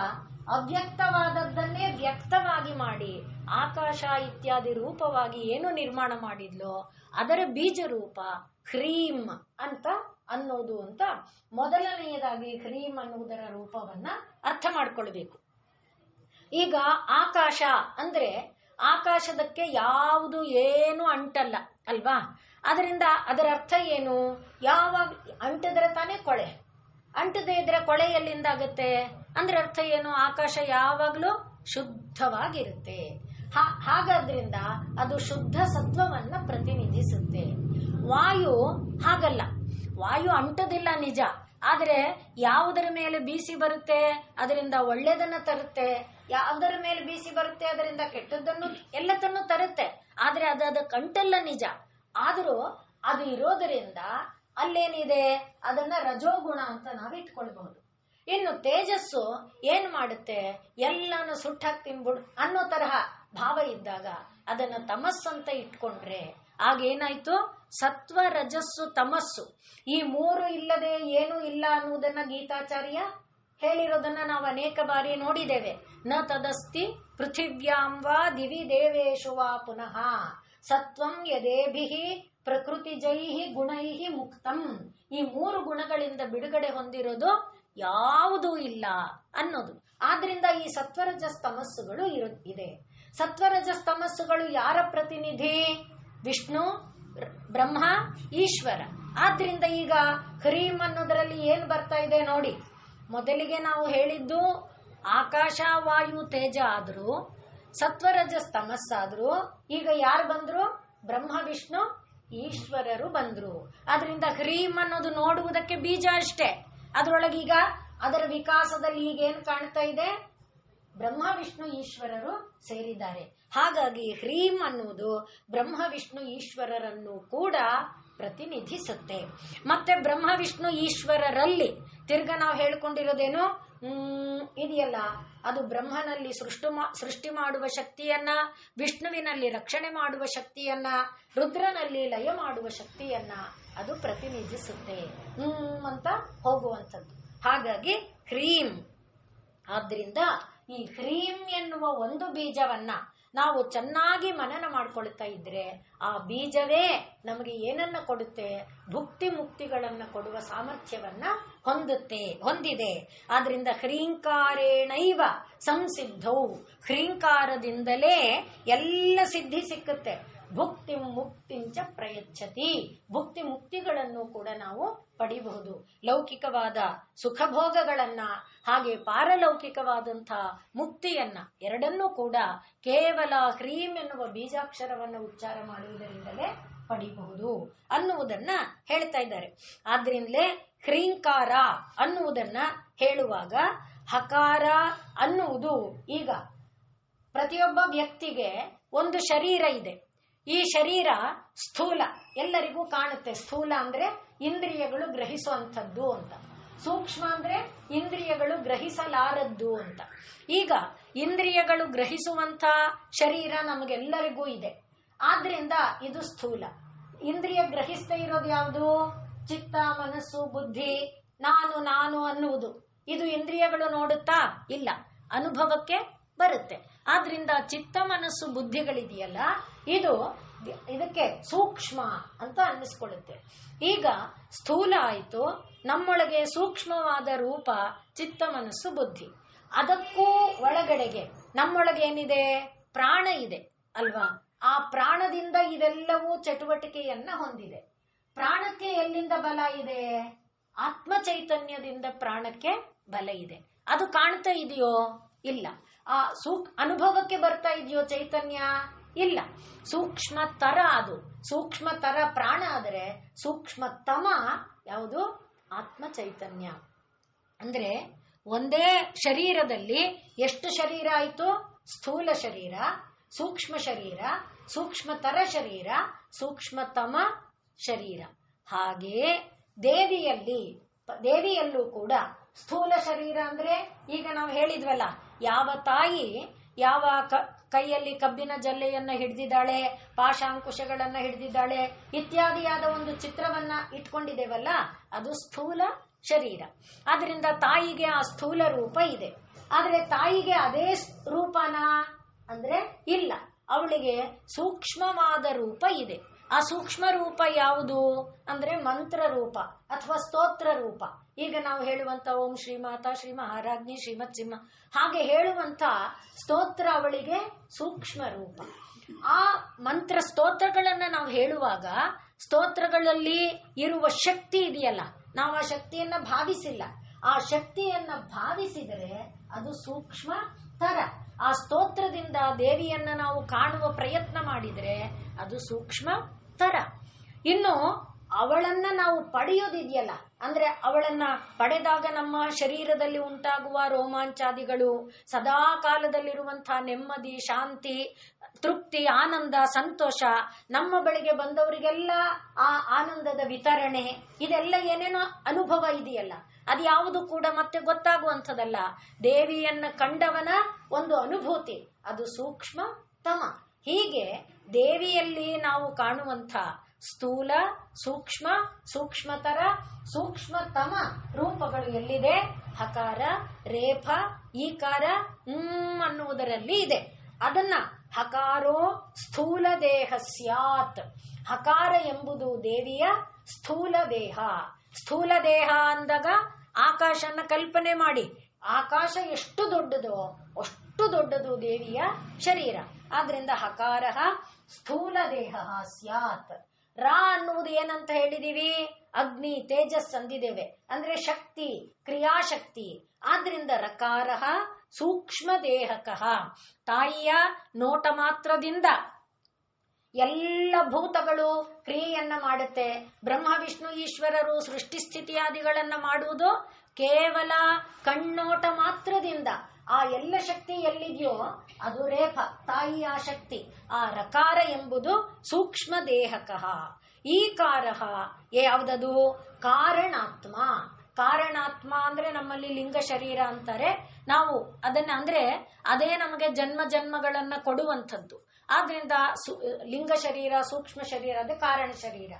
Speaker 2: ಅವ್ಯಕ್ತವಾದದ್ದನ್ನೇ ವ್ಯಕ್ತವಾಗಿ ಮಾಡಿ ಆಕಾಶ ಇತ್ಯಾದಿ ರೂಪವಾಗಿ ಏನು ನಿರ್ಮಾಣ ಮಾಡಿದ್ಲೋ ಅದರ ಬೀಜ ರೂಪ ಹ್ರೀಂ ಅಂತ ಅನ್ನೋದು ಅಂತ ಮೊದಲನೆಯದಾಗಿ ಹ್ರೀಂ ಅನ್ನುವುದರ ರೂಪವನ್ನ ಅರ್ಥ ಮಾಡ್ಕೊಳ್ಬೇಕು. ಈಗ ಆಕಾಶ ಅಂದ್ರೆ ಆಕಾಶದಕ್ಕೆ ಯಾವುದು ಏನು ಅಂಟಲ್ಲ ಅಲ್ವಾ? ಅದರಿಂದ ಅದರ ಅರ್ಥ ಏನು? ಯಾವಾಗ ಅಂಟಿದ್ರೆ ತಾನೇ ಕೊಳೆ, ಅಂಟದೇ ಇದ್ರೆ ಕೊಳೆ ಎಲ್ಲಿಂದ ಆಗುತ್ತೆ? ಅಂದ್ರೆ ಅರ್ಥ ಏನು? ಆಕಾಶ ಯಾವಾಗ್ಲೂ ಶುದ್ಧವಾಗಿರುತ್ತೆ. ಹಾಗಾದ್ರಿಂದ ಅದು ಶುದ್ಧ ಸತ್ವವನ್ನ ಪ್ರತಿನಿಧಿಸುತ್ತೆ. ವಾಯು ಹಾಗಲ್ಲ, ವಾಯು ಅಂಟದಿಲ್ಲ ನಿಜ, ಆದ್ರೆ ಯಾವುದರ ಮೇಲೆ ಬೀಸಿ ಬರುತ್ತೆ ಅದರಿಂದ ಒಳ್ಳೆದನ್ನ ತರುತ್ತೆ, ಯಾವುದರ ಮೇಲೆ ಬೀಸಿ ಬರುತ್ತೆ ಅದರಿಂದ ಕೆಟ್ಟದ್ದನ್ನು ಎಲ್ಲದನ್ನು ತರುತ್ತೆ. ಆದ್ರೆ ಅದಕ್ಕೆ ಅಂಟಲ್ಲ ನಿಜ. ಆದರೂ ಅದು ಇರೋದರಿಂದ ಅಲ್ಲೇನಿದೆ ಅದನ್ನ ರಜೋಗುಣ ಅಂತ ನಾವು ಇಟ್ಕೊಳ್ಬಹುದು. ಇನ್ನು ತೇಜಸ್ಸು ಏನ್ ಮಾಡುತ್ತೆ? ಎಲ್ಲಾನು ಸುಟ್ಟಾಕ್ತಿನ್ಬಿಡು ಅನ್ನೋ ತರಹ ಭಾವ ಇದ್ದಾಗ ಅದನ್ನ ತಮಸ್ಸಂತ ಇಟ್ಕೊಂಡ್ರೆ ಆಗೇನಾಯ್ತು? ಸತ್ವ, ರಜಸ್ಸು, ತಮಸ್ಸು ಈ ಮೂರು ಇಲ್ಲದೆ ಏನೂ ಇಲ್ಲ ಅನ್ನುವುದನ್ನ ಗೀತಾಚಾರ್ಯ ಹೇಳಿರೋದನ್ನ ನಾವು ಅನೇಕ ಬಾರಿ ನೋಡಿದ್ದೇವೆ. ನ ತದಸ್ತಿ ಪೃಥಿವ್ಯಾಂ ವಾ ದಿವಿ ದೇವೇಶು ವಾ ಪುನಃ ಸತ್ವಂ ಯದೇಭಿಹಿ ಪ್ರಕೃತಿಜೈಹಿ ಗುಣೈಹಿ ಮುಕ್ತಂ. ಈ ಮೂರು ಗುಣಗಳಿಂದ ಬಿಡುಗಡೆ ಹೊಂದಿರೋದು ಯಾವುದೂ ಇಲ್ಲ ಅನ್ನೋದು. ಆದ್ರಿಂದ ಈ ಸತ್ವರಜಸ್ ತಮಸ್ಸುಗಳು ಇದೆ. ಸತ್ವರಜಸ್ ತಮಸ್ಸುಗಳು ಯಾರ ಪ್ರತಿನಿಧಿ? ವಿಷ್ಣು, ಬ್ರಹ್ಮ, ಈಶ್ವರ. ಆದ್ರಿಂದ ಈಗ ಹ್ರೀಂ ಅನ್ನೋದರಲ್ಲಿ ಏನ್ ಬರ್ತಾ ಇದೆ ನೋಡಿ. ಮೊದಲಿಗೆ ನಾವು ಹೇಳಿದ್ದು ಆಕಾಶ, ವಾಯು, ತೇಜ ಆದ್ರು, ಸತ್ವರಜಸ್ ತಮಸ್ಸಾದ್ರು. ಈಗ ಯಾರು ಬಂದ್ರು? ಬ್ರಹ್ಮ, ವಿಷ್ಣು, ಈಶ್ವರರು ಬಂದ್ರು. ಆದ್ರಿಂದ ಹ್ರೀಂ ಅನ್ನೋದು ನೋಡುವುದಕ್ಕೆ ಬೀಜ ಅಷ್ಟೇ. ಅದರೊಳಗೀಗ ಅದರ ವಿಕಾಸದಲ್ಲಿ ಈಗ ಏನ್ ಕಾಣ್ತಾ ಇದೆ? ಬ್ರಹ್ಮ, ವಿಷ್ಣು, ಈಶ್ವರರು ಸೇರಿದ್ದಾರೆ. ಹಾಗಾಗಿ ಹ್ರೀಂ ಅನ್ನುವುದು ಬ್ರಹ್ಮ, ವಿಷ್ಣು, ಈಶ್ವರರನ್ನು ಕೂಡ ಪ್ರತಿನಿಧಿಸುತ್ತೆ. ಮತ್ತೆ ಬ್ರಹ್ಮ, ವಿಷ್ಣು, ಈಶ್ವರರಲ್ಲಿ ತಿರ್ಗ ನಾವು ಹೇಳ್ಕೊಂಡಿರೋದೇನು? ಇದೆಯಲ್ಲ, ಅದು ಬ್ರಹ್ಮನಲ್ಲಿ ಸೃಷ್ಟಿ ಮಾಡುವ ಶಕ್ತಿಯನ್ನ, ವಿಷ್ಣುವಿನಲ್ಲಿ ರಕ್ಷಣೆ ಮಾಡುವ ಶಕ್ತಿಯನ್ನ, ರುದ್ರನಲ್ಲಿ ಲಯ ಮಾಡುವ ಶಕ್ತಿಯನ್ನ ಅದು ಪ್ರತಿನಿಧಿಸುತ್ತೆ ಅಂತ ಹೋಗುವಂಥದ್ದು. ಹಾಗಾಗಿ ಹ್ರೀಂ. ಆದ್ರಿಂದ ಈ ಹ್ರೀಂ ಎನ್ನುವ ಒಂದು ಬೀಜವನ್ನ ನಾವು ಚೆನ್ನಾಗಿ ಮನನ ಮಾಡ್ಕೊಳ್ತಾ ಇದ್ರೆ ಆ ಬೀಜವೇ ನಮಗೆ ಏನನ್ನ ಕೊಡುತ್ತೆ? ಭುಕ್ತಿ ಮುಕ್ತಿಗಳನ್ನ ಕೊಡುವ ಸಾಮರ್ಥ್ಯವನ್ನ ಹೊಂದಿದೆ. ಆದ್ರಿಂದ ಹ್ರೀಂಕಾರೇಣೈವ ಸಂಸಿದ್ಧೌ, ಹ್ರೀಂಕಾರದಿಂದಲೇ ಎಲ್ಲ ಸಿದ್ಧಿ ಸಿಕ್ಕುತ್ತೆ. ಭುಕ್ತಿ ಮುಕ್ತಿಂಚ ಪ್ರಯಚ್ಛತಿ, ಭುಕ್ತಿ ಮುಕ್ತಿಗಳನ್ನು ಕೂಡ ನಾವು ಪಡಿಬಹುದು. ಲೌಕಿಕವಾದ ಸುಖಭೋಗಗಳನ್ನ ಹಾಗೆ ಪಾರಲೌಕಿಕವಾದಂತಹ ಮುಕ್ತಿಯನ್ನ ಎರಡನ್ನೂ ಕೂಡ ಕೇವಲ ಹ್ರೀಂ ಎನ್ನುವ ಬೀಜಾಕ್ಷರವನ್ನು ಉಚ್ಚಾರ ಮಾಡುವುದರಿಂದಲೇ ಪಡಿಬಹುದು ಅನ್ನುವುದನ್ನ ಹೇಳ್ತಾ ಇದ್ದಾರೆ. ಆದ್ರಿಂದಲೇ ಹ್ರೀಂಕಾರ ಅನ್ನುವುದನ್ನ ಹೇಳುವಾಗ ಹಕಾರ ಅನ್ನುವುದು, ಈಗ ಪ್ರತಿಯೊಬ್ಬ ವ್ಯಕ್ತಿಗೆ ಒಂದು ಶರೀರ ಇದೆ. ಈ ಶರೀರ ಸ್ಥೂಲ, ಎಲ್ಲರಿಗೂ ಕಾಣುತ್ತೆ. ಸ್ಥೂಲ ಅಂದ್ರೆ ಇಂದ್ರಿಯಗಳು ಗ್ರಹಿಸುವಂಥದ್ದು ಅಂತ, ಸೂಕ್ಷ್ಮ ಅಂದ್ರೆ ಇಂದ್ರಿಯಗಳು ಗ್ರಹಿಸಲಾರದ್ದು ಅಂತ. ಈಗ ಇಂದ್ರಿಯಗಳು ಗ್ರಹಿಸುವಂತ ಶರೀರ ನಮಗೆಲ್ಲರಿಗೂ ಇದೆ. ಆದ್ರಿಂದ ಇದು ಸ್ಥೂಲ. ಇಂದ್ರಿಯ ಗ್ರಹಿಸ್ತಾ ಇರೋದು ಯಾವುದು? ಚಿತ್ತ, ಮನಸ್ಸು, ಬುದ್ಧಿ, ನಾನು ಅನ್ನುವುದು. ಇದು ಇಂದ್ರಿಯಗಳು ನೋಡುತ್ತಾ ಇಲ್ಲ, ಅನುಭವಕ್ಕೆ ಬರುತ್ತೆ. ಆದ್ರಿಂದ ಚಿತ್ತ, ಮನಸ್ಸು, ಬುದ್ಧಿಗಳಿದೆಯಲ್ಲ, ಇದಕ್ಕೆ ಸೂಕ್ಷ್ಮ ಅಂತ ಅನ್ನಿಸ್ಕೊಳ್ಳುತ್ತೆ. ಈಗ ಸ್ಥೂಲ ಆಯ್ತು, ನಮ್ಮೊಳಗೆ ಸೂಕ್ಷ್ಮವಾದ ರೂಪ ಚಿತ್ತ, ಮನಸ್ಸು, ಬುದ್ಧಿ. ಅದಕ್ಕೂ ಒಳಗಡೆಗೆ ನಮ್ಮೊಳಗೆ ಏನಿದೆ? ಪ್ರಾಣ ಇದೆ ಅಲ್ವಾ? ಆ ಪ್ರಾಣದಿಂದ ಇದೆಲ್ಲವೂ ಚಟುವಟಿಕೆಯನ್ನ ಹೊಂದಿದೆ. ಪ್ರಾಣಕ್ಕೆ ಎಲ್ಲಿಂದ ಬಲ ಇದೆ? ಆತ್ಮ ಚೈತನ್ಯದಿಂದ ಪ್ರಾಣಕ್ಕೆ ಬಲ ಇದೆ. ಅದು ಕಾಣ್ತಾ ಇದೆಯೋ? ಇಲ್ಲ. ಆ ಅನುಭವಕ್ಕೆ ಬರ್ತಾ ಇದೆಯೋ ಚೈತನ್ಯ? ಇಲ್ಲ. ಸೂಕ್ಷ್ಮತರ, ಅದು ಸೂಕ್ಷ್ಮತರ ಪ್ರಾಣ. ಆದರೆ ಸೂಕ್ಷ್ಮತಮ ಯಾವುದು? ಆತ್ಮ ಚೈತನ್ಯ. ಅಂದ್ರೆ ಒಂದೇ ಶರೀರದಲ್ಲಿ ಎಷ್ಟು ಶರೀರ ಆಯ್ತು? ಸ್ಥೂಲ ಶರೀರ, ಸೂಕ್ಷ್ಮ ಶರೀರ, ಸೂಕ್ಷ್ಮತರ ಶರೀರ, ಸೂಕ್ಷ್ಮತಮ ಶರೀರ. ಹಾಗೆಯೇ ದೇವಿಯಲ್ಲೂ ಕೂಡ ಸ್ಥೂಲ ಶರೀರ ಅಂದ್ರೆ, ಈಗ ನಾವು ಹೇಳಿದ್ವಲ್ಲ, ಯಾವ ತಾಯಿ ಯಾವ ಕೈಯಲ್ಲಿ ಕಬ್ಬಿನ ಜಲ್ಲೆಯನ್ನ ಹಿಡಿದಿದ್ದಾಳೆ, ಪಾಶಾಂಕುಶಗಳನ್ನ ಹಿಡಿದಿದ್ದಾಳೆ, ಇತ್ಯಾದಿಯಾದ ಒಂದು ಚಿತ್ರವನ್ನ ಇಟ್ಕೊಂಡಿದ್ದೇವಲ್ಲ, ಅದು ಸ್ಥೂಲ ಶರೀರ. ಆದ್ರಿಂದ ತಾಯಿಗೆ ಆ ಸ್ಥೂಲ ರೂಪ ಇದೆ. ಆದ್ರೆ ತಾಯಿಗೆ ಅದೇ ರೂಪನಾ ಅಂದ್ರೆ ಇಲ್ಲ, ಅವಳಿಗೆ ಸೂಕ್ಷ್ಮವಾದ ರೂಪ ಇದೆ. ಆ ಸೂಕ್ಷ್ಮ ರೂಪ ಯಾವುದು ಅಂದ್ರೆ ಮಂತ್ರ ರೂಪ ಅಥವಾ ಸ್ತೋತ್ರ ರೂಪ. ಈಗ ನಾವು ಹೇಳುವಂತ ಓಂ ಶ್ರೀಮಾತಾ, ಶ್ರೀ ಮಹಾರಾಜ್ಞಿ, ಶ್ರೀಮತ್ ಸಿಂಹ, ಹಾಗೆ ಹೇಳುವಂತ ಸ್ತೋತ್ರ ಅವಳಿಗೆ ಸೂಕ್ಷ್ಮ ರೂಪ. ಆ ಮಂತ್ರ ಸ್ತೋತ್ರಗಳನ್ನ ನಾವು ಹೇಳುವಾಗ ಸ್ತೋತ್ರಗಳಲ್ಲಿ ಇರುವ ಶಕ್ತಿ ಇದೆಯಲ್ಲ, ನಾವು ಆ ಶಕ್ತಿಯನ್ನ ಭಾವಿಸಿಲ್ಲ. ಆ ಶಕ್ತಿಯನ್ನ ಭಾವಿಸಿದರೆ ಅದು ಸೂಕ್ಷ್ಮ ತರ. ಆ ಸ್ತೋತ್ರದಿಂದ ದೇವಿಯನ್ನ ನಾವು ಕಾಣುವ ಪ್ರಯತ್ನ ಮಾಡಿದರೆ ಅದು ಸೂಕ್ಷ್ಮ ತರ. ಇನ್ನು ಅವಳನ್ನ ನಾವು ಪಡೆಯೋದಿದೆಯಲ್ಲ, ಅಂದ್ರೆ ಅವಳನ್ನ ಪಡೆದಾಗ ನಮ್ಮ ಶರೀರದಲ್ಲಿ ಉಂಟಾಗುವ ರೋಮಾಂಚಾದಿಗಳು, ಸದಾ ಕಾಲದಲ್ಲಿರುವಂತಹ ನೆಮ್ಮದಿ, ಶಾಂತಿ, ತೃಪ್ತಿ, ಆನಂದ, ಸಂತೋಷ, ನಮ್ಮ ಬಳಿಗೆ ಬಂದವರಿಗೆಲ್ಲ ಆ ಆನಂದದ ವಿತರಣೆ, ಇದೆಲ್ಲ ಏನೇನೋ ಅನುಭವ ಇದೆಯಲ್ಲ, ಅದು ಯಾವುದು ಕೂಡ ಮತ್ತೆ ಗೊತ್ತಾಗುವಂಥದ್ದಲ್ಲ. ದೇವಿಯನ್ನ ಕಂಡವನ ಒಂದು ಅನುಭೂತಿ, ಅದು ಸೂಕ್ಷ್ಮ ತಮ. ಹೀಗೆ ದೇವಿಯಲ್ಲಿ ನಾವು ಕಾಣುವಂಥ ಸ್ಥೂಲ, ಸೂಕ್ಷ್ಮ, ಸೂಕ್ಷ್ಮತರ, ಸೂಕ್ಷ್ಮತಮ ರೂಪಗಳು ಎಲ್ಲಿದೆ? ಹಕಾರ, ರೇಫ, ಈಕಾರ, ಅನ್ನುವುದರಲ್ಲಿ ಇದೆ. ಅದನ್ನ ಹಕಾರೋ ಸ್ಥೂಲ ದೇಹ ಸ್ಯಾತ್. ಹಕಾರ ಎಂಬುದು ದೇವಿಯ ಸ್ಥೂಲ ದೇಹ. ಸ್ಥೂಲ ದೇಹ ಅಂದಾಗ ಆಕಾಶನ ಕಲ್ಪನೆ ಮಾಡಿ. ಆಕಾಶ ಎಷ್ಟು ದೊಡ್ಡದೋ ಅಷ್ಟು ದೊಡ್ಡದು ದೇವಿಯ ಶರೀರ. ಆದ್ರಿಂದ ಹಕಾರ ಸ್ಥೂಲ ದೇಹ ಸ್ಯಾತ್. ರಾ ಅನ್ನುವುದು ಏನಂತ ಹೇಳಿದೀವಿ? ಅಗ್ನಿ, ತೇಜಸ್ ಅಂದಿದ್ದೇವೆ. ಅಂದ್ರೆ ಶಕ್ತಿ, ಕ್ರಿಯಾಶಕ್ತಿ. ಆದ್ರಿಂದ ರಕಾರ ಸೂಕ್ಷ್ಮ ದೇಹಕಃ. ತಾಯಿಯ ನೋಟ ಮಾತ್ರದಿಂದ ಎಲ್ಲ ಭೂತಗಳು ಕ್ರಿಯೆಯನ್ನ ಮಾಡುತ್ತೆ. ಬ್ರಹ್ಮ, ವಿಷ್ಣು, ಈಶ್ವರರು ಸೃಷ್ಟಿ ಸ್ಥಿತಿಯಾದಿಗಳನ್ನ ಮಾಡುವುದು ಕೇವಲ ಕಣ್ಣೋಟ ಮಾತ್ರದಿಂದ. ಆ ಎಲ್ಲ ಶಕ್ತಿ ಎಲ್ಲಿದೆಯೋ ಅದು ರೇಫ, ತಾಯಿಯ ಶಕ್ತಿ. ಆ ರಕಾರ ಎಂಬುದು ಸೂಕ್ಷ್ಮ ದೇಹಕಃ. ಈಕಾರ ಯಾವುದದು? ಕಾರಣಾತ್ಮ. ಕಾರಣಾತ್ಮ ಅಂದ್ರೆ ನಮ್ಮಲ್ಲಿ ಲಿಂಗ ಶರೀರ ಅಂತಾರೆ. ನಾವು ಅದನ್ನ ಅಂದ್ರೆ ಅದೇ ನಮಗೆ ಜನ್ಮ ಜನ್ಮಗಳನ್ನ ಕೊಡುವಂಥದ್ದು. ಆದ್ರಿಂದ ಲಿಂಗ ಶರೀರ, ಸೂಕ್ಷ್ಮ ಶರೀರ, ಅದೇ ಕಾರಣ ಶರೀರ.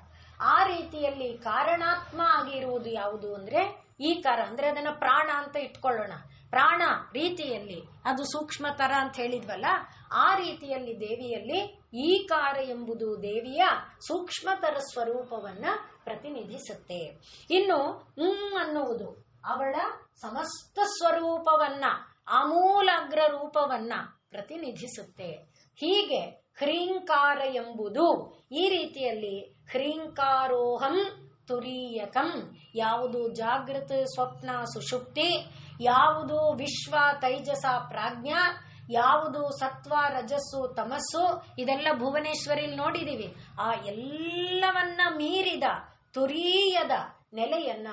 Speaker 2: ಆ ರೀತಿಯಲ್ಲಿ ಕಾರಣಾತ್ಮ ಆಗಿರುವುದು ಯಾವುದು ಅಂದ್ರೆ ಈಕಾರ. ಅಂದ್ರೆ ಅದನ್ನ ಪ್ರಾಣ ಅಂತ ಇಟ್ಕೊಳ್ಳೋಣ. ಪ್ರಾಣ ರೀತಿಯಲ್ಲಿ ಅದು ಸೂಕ್ಷ್ಮತರ ಅಂತ ಹೇಳಿದ್ವಲ್ಲ, ಆ ರೀತಿಯಲ್ಲಿ ದೇವಿಯಲ್ಲಿ ಈಕಾರ ಎಂಬುದು ದೇವಿಯ ಸೂಕ್ಷ್ಮತರ ಸ್ವರೂಪವನ್ನ ಪ್ರತಿನಿಧಿಸುತ್ತೆ. ಇನ್ನು ಅನ್ನುವುದು ಅವಳ ಸಮಸ್ತ ಸ್ವರೂಪವನ್ನ, ಆಮೂಲಾಗ್ರ ರೂಪವನ್ನ ಪ್ರತಿನಿಧಿಸುತ್ತೆ. ಹೀಗೆ ಹ್ರೀಂಕಾರ ಎಂಬುದು ಈ ರೀತಿಯಲ್ಲಿ ಹ್ರೀಂಕಾರೋಹಂ ತುರೀಯಕಂ, ಯಾವುದು ಜಾಗೃತ, ಸ್ವಪ್ನ, ಸುಷುಪ್ತಿ, ಯಾವುದು ವಿಶ್ವ, ತೈಜಸ, ಪ್ರಾಜ್ಞ, ಯಾವುದು ಸತ್ವ, ರಜಸ್ಸು, ತಮಸ್ಸು, ಇದೆಲ್ಲ ಭುವನೇಶ್ವರಿಲಿ ನೋಡಿದೀವಿ. ಆ ಎಲ್ಲವನ್ನ ಮೀರಿದ ತುರೀಯದ ನೆಲೆಯನ್ನ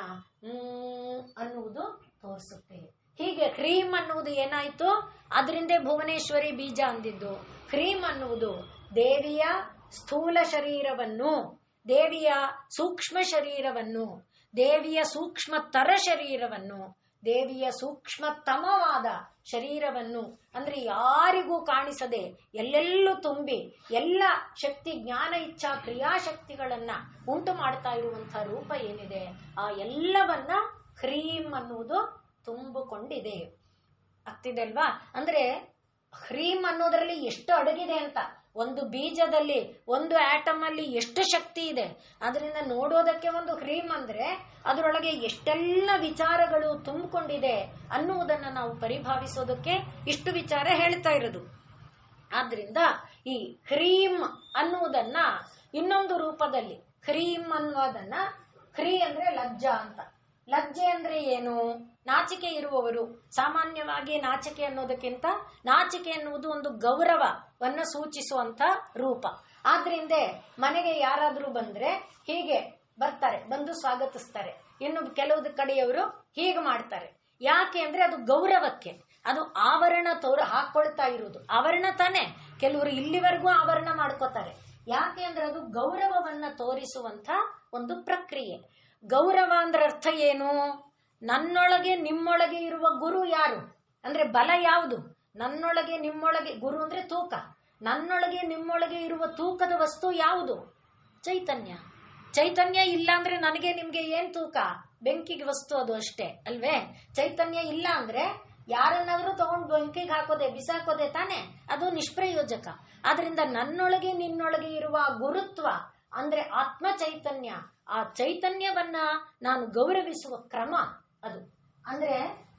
Speaker 2: ಅನ್ನುವುದು ತೋರಿಸುತ್ತೆ. ಹೀಗೆ ಹ್ರೀಂ ಅನ್ನುವುದು ಏನಾಯ್ತು, ಅದರಿಂದೇ ಭುವನೇಶ್ವರಿ ಬೀಜ ಅಂದಿದ್ದು. ಹ್ರೀಂ ಅನ್ನುವುದು ದೇವಿಯ ಸ್ಥೂಲ ಶರೀರವನ್ನು, ದೇವಿಯ ಸೂಕ್ಷ್ಮ ಶರೀರವನ್ನು, ದೇವಿಯ ಸೂಕ್ಷ್ಮತರ ಶರೀರವನ್ನು, ದೇವಿಯ ಸೂಕ್ಷ್ಮತಮವಾದ ಶರೀರವನ್ನು, ಅಂದ್ರೆ ಯಾರಿಗೂ ಕಾಣಿಸದೆ ಎಲ್ಲೆಲ್ಲೂ ತುಂಬಿ ಎಲ್ಲ ಶಕ್ತಿ, ಜ್ಞಾನ, ಇಚ್ಛಾ, ಕ್ರಿಯಾಶಕ್ತಿಗಳನ್ನ ಉಂಟು ಮಾಡ್ತಾ ಇರುವಂತಹ ರೂಪ ಏನಿದೆ, ಆ ಎಲ್ಲವನ್ನ ಹ್ರೀಂ ಅನ್ನುವುದು ತುಂಬಿಕೊಂಡಿದೆ. ಆಗ್ತಿದೆ ಅಲ್ವಾ? ಅಂದ್ರೆ ಹ್ರೀಂ ಅನ್ನೋದ್ರಲ್ಲಿ ಎಷ್ಟು ಅಡಗಿದೆ ಅಂತ, ಒಂದು ಬೀಜದಲ್ಲಿ, ಒಂದು ಆಟಮ್ ಅಲ್ಲಿ ಎಷ್ಟು ಶಕ್ತಿ ಇದೆ. ಅದರಿಂದ ನೋಡೋದಕ್ಕೆ ಒಂದು ಹ್ರೀಂ ಅಂದ್ರೆ ಅದರೊಳಗೆ ಎಷ್ಟೆಲ್ಲ ವಿಚಾರಗಳು ತುಂಬಿಕೊಂಡಿದೆ ಅನ್ನುವುದನ್ನ ನಾವು ಪರಿಭಾವಿಸೋದಕ್ಕೆ ಇಷ್ಟು ವಿಚಾರ ಹೇಳ್ತಾ ಇರೋದು. ಆದ್ರಿಂದ ಈ ಹ್ರೀಂ ಅನ್ನುವುದನ್ನ ಇನ್ನೊಂದು ರೂಪದಲ್ಲಿ, ಹ್ರೀಂ ಅನ್ನುವುದನ್ನ, ಹ್ರೀ ಅಂದ್ರೆ ಲಜ್ಜಾ ಅಂತ. ಲಜ್ಜೆ ಅಂದ್ರೆ ಏನು? ನಾಚಿಕೆ ಇರುವವರು. ಸಾಮಾನ್ಯವಾಗಿ ನಾಚಿಕೆ ಅನ್ನೋದಕ್ಕಿಂತ ನಾಚಿಕೆ ಎನ್ನುವುದು ಒಂದು ಗೌರವವನ್ನ ಸೂಚಿಸುವಂತ ರೂಪ. ಆದ್ರಿಂದ ಮನೆಗೆ ಯಾರಾದ್ರೂ ಬಂದ್ರೆ ಹೀಗೆ ಬರ್ತಾರೆ, ಬಂದು ಸ್ವಾಗತಿಸ್ತಾರೆ. ಇನ್ನು ಕೆಲವು ಕಡೆಯವರು ಹೀಗೆ ಮಾಡ್ತಾರೆ. ಯಾಕೆ ಅಂದ್ರೆ ಅದು ಗೌರವಕ್ಕೆ, ಅದು ಆವರಣ ಹಾಕೊಳ್ತಾ ಇರುವುದು. ಆವರಣ ತಾನೆ, ಕೆಲವರು ಇಲ್ಲಿವರೆಗೂ ಆವರಣ ಮಾಡ್ಕೋತಾರೆ. ಯಾಕೆ ಅಂದ್ರೆ ಅದು ಗೌರವವನ್ನ ತೋರಿಸುವಂತ ಒಂದು ಪ್ರಕ್ರಿಯೆ. ಗೌರವ ಅಂದ್ರೆ ಅರ್ಥ ಏನು? ನನ್ನೊಳಗೆ ನಿಮ್ಮೊಳಗೆ ಇರುವ ಗುರು ಯಾರು ಅಂದ್ರೆ ಬಲ ಯಾವುದು? ನನ್ನೊಳಗೆ ನಿಮ್ಮೊಳಗೆ, ಗುರು ಅಂದ್ರೆ ತೂಕ, ನನ್ನೊಳಗೆ ನಿಮ್ಮೊಳಗೆ ಇರುವ ತೂಕದ ವಸ್ತು ಯಾವುದು? ಚೈತನ್ಯ. ಚೈತನ್ಯ ಇಲ್ಲ ಅಂದ್ರೆ ನನಗೆ ನಿಮ್ಗೆ ಏನ್ ತೂಕ? ಬೆಂಕಿಗೆ ವಸ್ತು ಅದು ಅಷ್ಟೇ ಅಲ್ವೇ? ಚೈತನ್ಯ ಇಲ್ಲ ಅಂದ್ರೆ ಯಾರನ್ನಾದ್ರೂ ತಗೊಂಡು ಬೆಂಕಿಗೆ ಹಾಕೋದೆ, ಬಿಸಾಕೋದೆ ತಾನೆ, ಅದು ನಿಷ್ಪ್ರಯೋಜಕ. ಆದ್ರಿಂದ ನನ್ನೊಳಗೆ ನಿನ್ನೊಳಗೆ ಇರುವ ಗುರುತ್ವ ಅಂದ್ರೆ ಆತ್ಮ ಚೈತನ್ಯ, ಆ ಚೈತನ್ಯವನ್ನ ನಾನು ಗೌರವಿಸುವ ಕ್ರಮ ಅದು. ಅಂದ್ರೆ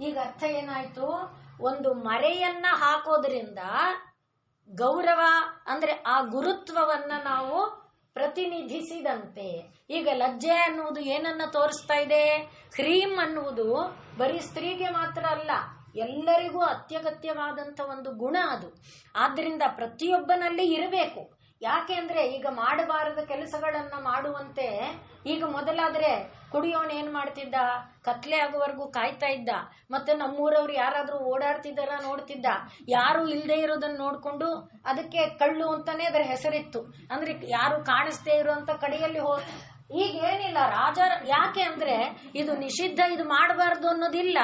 Speaker 2: ಈಗ ಅರ್ಥ ಏನಾಯ್ತು? ಒಂದು ಮರೆಯನ್ನ ಹಾಕೋದ್ರಿಂದ ಗೌರವ ಅಂದ್ರೆ ಆ ಗುರುತ್ವವನ್ನ ನಾವು ಪ್ರತಿನಿಧಿಸಿದಂತೆ. ಈಗ ಲಜ್ಜೆ ಅನ್ನುವುದು ಏನನ್ನ ತೋರಿಸ್ತಾ ಇದೆ? ಹ್ರೀಂ ಅನ್ನುವುದು ಬರೀ ಸ್ತ್ರೀಗೆ ಮಾತ್ರ ಅಲ್ಲ, ಎಲ್ಲರಿಗೂ ಅತ್ಯಗತ್ಯವಾದಂತ ಒಂದು ಗುಣ ಅದು. ಆದ್ರಿಂದ ಪ್ರತಿಯೊಬ್ಬನಲ್ಲಿ ಇರಬೇಕು. ಯಾಕೆ ಅಂದ್ರೆ ಈಗ ಮಾಡಬಾರದ ಕೆಲಸಗಳನ್ನ ಮಾಡುವಂತೆ, ಈಗ ಮೊದಲಾದ್ರೆ ಕುಡಿಯೋನ್ ಏನ್ ಮಾಡ್ತಿದ್ದ, ಕತ್ಲೆ ಆಗುವವರೆಗೂ ಕಾಯ್ತಾ ಇದ್ದ. ಮತ್ತೆ ನಮ್ಮೂರವ್ರು ಯಾರಾದ್ರೂ ಓಡಾಡ್ತಿದ್ದಾರ ನೋಡ್ತಿದ್ದ. ಯಾರು ಇಲ್ದೇ ಇರೋದನ್ನ ನೋಡ್ಕೊಂಡು ಅದಕ್ಕೆ ಕಳ್ಳು ಅಂತಾನೆ ಅದರ ಹೆಸರಿತ್ತು. ಅಂದ್ರೆ ಯಾರು ಕಾಣಿಸ್ದೇ ಇರುವಂತ ಕಡೆಯಲ್ಲಿ ಈಗ ಏನಿಲ್ಲ ರಾಜ. ಯಾಕೆ ಅಂದ್ರೆ ಇದು ನಿಷಿದ್ಧ, ಇದು ಮಾಡಬಾರ್ದು ಅನ್ನೋದಿಲ್ಲ,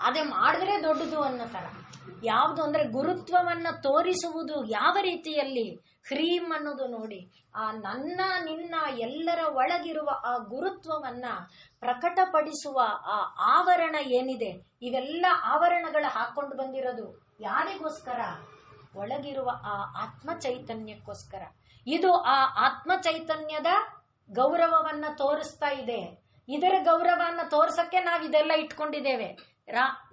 Speaker 2: ಅದೇ ಮಾಡಿದ್ರೆ ದೊಡ್ಡದು ಅನ್ನೋ ತರ. ಯಾವುದು ಅಂದ್ರೆ ಗುರುತ್ವವನ್ನ ತೋರಿಸುವುದು ಯಾವ ರೀತಿಯಲ್ಲಿ? ಹ್ರೀಂ ಅನ್ನೋದು ನೋಡಿ, ಆ ನನ್ನ ನಿನ್ನ ಎಲ್ಲರ ಒಳಗಿರುವ ಆ ಗುರುತ್ವವನ್ನ ಪ್ರಕಟಪಡಿಸುವ ಆ ಆವರಣ ಏನಿದೆ, ಇವೆಲ್ಲ ಆವರಣಗಳ ಹಾಕೊಂಡು ಬಂದಿರೋದು ಯಾರಿಗೋಸ್ಕರ? ಒಳಗಿರುವ ಆ ಆತ್ಮ ಚೈತನ್ಯಕ್ಕೋಸ್ಕರ. ಇದು ಆ ಆತ್ಮ ಚೈತನ್ಯದ ಗೌರವವನ್ನ ತೋರಿಸ್ತಾ ಇದೆ. ಇದರ ಗೌರವವನ್ನ ತೋರ್ಸಕ್ಕೆ ನಾವು ಇದೆಲ್ಲ ಇಟ್ಕೊಂಡಿದ್ದೇವೆ,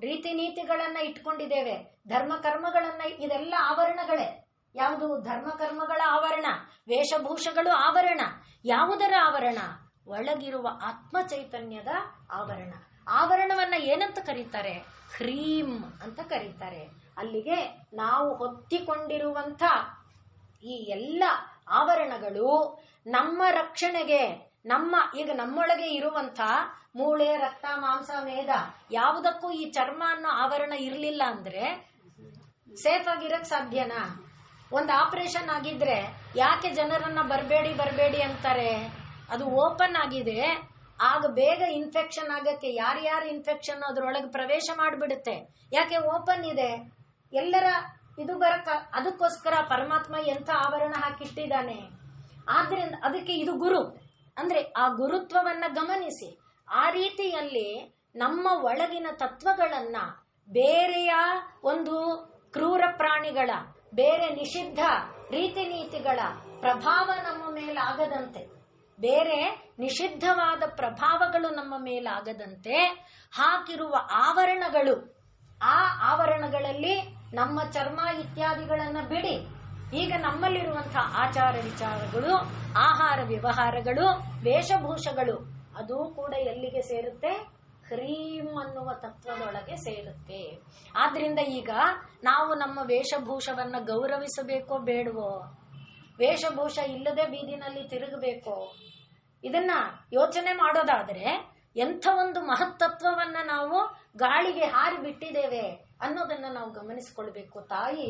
Speaker 2: ರೀತಿ ನೀತಿಗಳನ್ನ ಇಟ್ಕೊಂಡಿದ್ದೇವೆ, ಧರ್ಮ ಕರ್ಮಗಳನ್ನ, ಇದೆಲ್ಲ ಆವರಣಗಳೇ. ಯಾವುದು? ಧರ್ಮ ಕರ್ಮಗಳ ಆವರಣ, ವೇಷಭೂಷಗಳು ಆವರಣ. ಯಾವುದರ ಆವರಣ? ಒಳಗಿರುವ ಆತ್ಮ ಚೈತನ್ಯದ ಆವರಣ. ಆವರಣವನ್ನ ಏನಂತ ಕರೀತಾರೆ? ಹ್ರೀಂ ಅಂತ ಕರೀತಾರೆ. ಅಲ್ಲಿಗೆ ನಾವು ಹೊತ್ತಿಕೊಂಡಿರುವಂತ ಈ ಎಲ್ಲ ಆವರಣಗಳು ನಮ್ಮ ರಕ್ಷಣೆಗೆ, ಈಗ ನಮ್ಮೊಳಗೆ ಇರುವಂತ ಮೂಳೆ, ರಕ್ತ, ಮಾಂಸ, ಮೇಧ ಯಾವುದಕ್ಕೂ ಈ ಚರ್ಮ ಅನ್ನೋ ಆವರಣ ಇರ್ಲಿಲ್ಲ ಅಂದ್ರೆ ಸೇಫ್ ಆಗಿರಕ್ ಸಾಧ್ಯನಾ? ಒಂದು ಆಪರೇಷನ್ ಆಗಿದ್ರೆ ಯಾಕೆ ಜನರನ್ನ ಬರಬೇಡಿ ಬರಬೇಡಿ ಅಂತಾರೆ? ಅದು ಓಪನ್ ಆಗಿದೆ, ಆಗ ಬೇಗ ಇನ್ಫೆಕ್ಷನ್ ಆಗಕ್ಕೆ ಯಾರ್ಯಾರ ಇನ್ಫೆಕ್ಷನ್ ಅದ್ರೊಳಗೆ ಪ್ರವೇಶ ಮಾಡಿಬಿಡುತ್ತೆ. ಯಾಕೆ ಓಪನ್ ಇದೆ, ಎಲ್ಲರ ಇದು ಬರಕ. ಅದಕ್ಕೋಸ್ಕರ ಪರಮಾತ್ಮ ಎಂಥ ಆವರಣ ಹಾಕಿಟ್ಟಿದ್ದಾನೆ. ಆದ್ರಿಂದ ಅದಕ್ಕೆ ಇದು ಗುರು ಅಂದ್ರೆ ಆ ಗುರುತ್ವವನ್ನ ಗಮನಿಸಿ. ಆ ರೀತಿಯಲ್ಲಿ ನಮ್ಮ ಒಳಗಿನ ತತ್ವಗಳನ್ನ ಬೇರೆಯ ಒಂದು ಕ್ರೂರ ಪ್ರಾಣಿಗಳ, ಬೇರೆ ನಿಷಿದ್ಧ ರೀತಿ ನೀತಿಗಳ ಪ್ರಭಾವ ನಮ್ಮ ಮೇಲಾಗದಂತೆ, ಬೇರೆ ನಿಷಿದ್ಧವಾದ ಪ್ರಭಾವಗಳು ನಮ್ಮ ಮೇಲಾಗದಂತೆ ಹಾಕಿರುವ ಆವರಣಗಳು, ಆ ಆವರಣಗಳಲ್ಲಿ ನಮ್ಮ ಚರ್ಮ ಇತ್ಯಾದಿಗಳನ್ನ ಬಿಡಿ. ಈಗ ನಮ್ಮಲ್ಲಿರುವಂತಹ ಆಚಾರ ವಿಚಾರಗಳು, ಆಹಾರ ವ್ಯವಹಾರಗಳು, ವೇಷಭೂಷಗಳು ಅದು ಕೂಡ ಎಲ್ಲಿಗೆ ಸೇರುತ್ತೆ? ಹ್ರೀಂ ಅನ್ನುವ ತತ್ವದೊಳಗೆ ಸೇರುತ್ತೆ. ಆದ್ರಿಂದ ಈಗ ನಾವು ನಮ್ಮ ವೇಷಭೂಷವನ್ನ ಗೌರವಿಸಬೇಕೋ ಬೇಡವೋ? ವೇಷಭೂಷ ಇಲ್ಲದೆ ಬೀದಿನಲ್ಲಿ ತಿರುಗಬೇಕೋ? ಇದನ್ನ ಯೋಚನೆ ಮಾಡೋದಾದ್ರೆ ಎಂಥ ಒಂದು ಮಹತ್ತತ್ವವನ್ನ ನಾವು ಗಾಳಿಗೆ ಹಾರಿ ಬಿಟ್ಟಿದ್ದೇವೆ ಅನ್ನೋದನ್ನ ನಾವು ಗಮನಿಸಿಕೊಳ್ಬೇಕು. ತಾಯಿ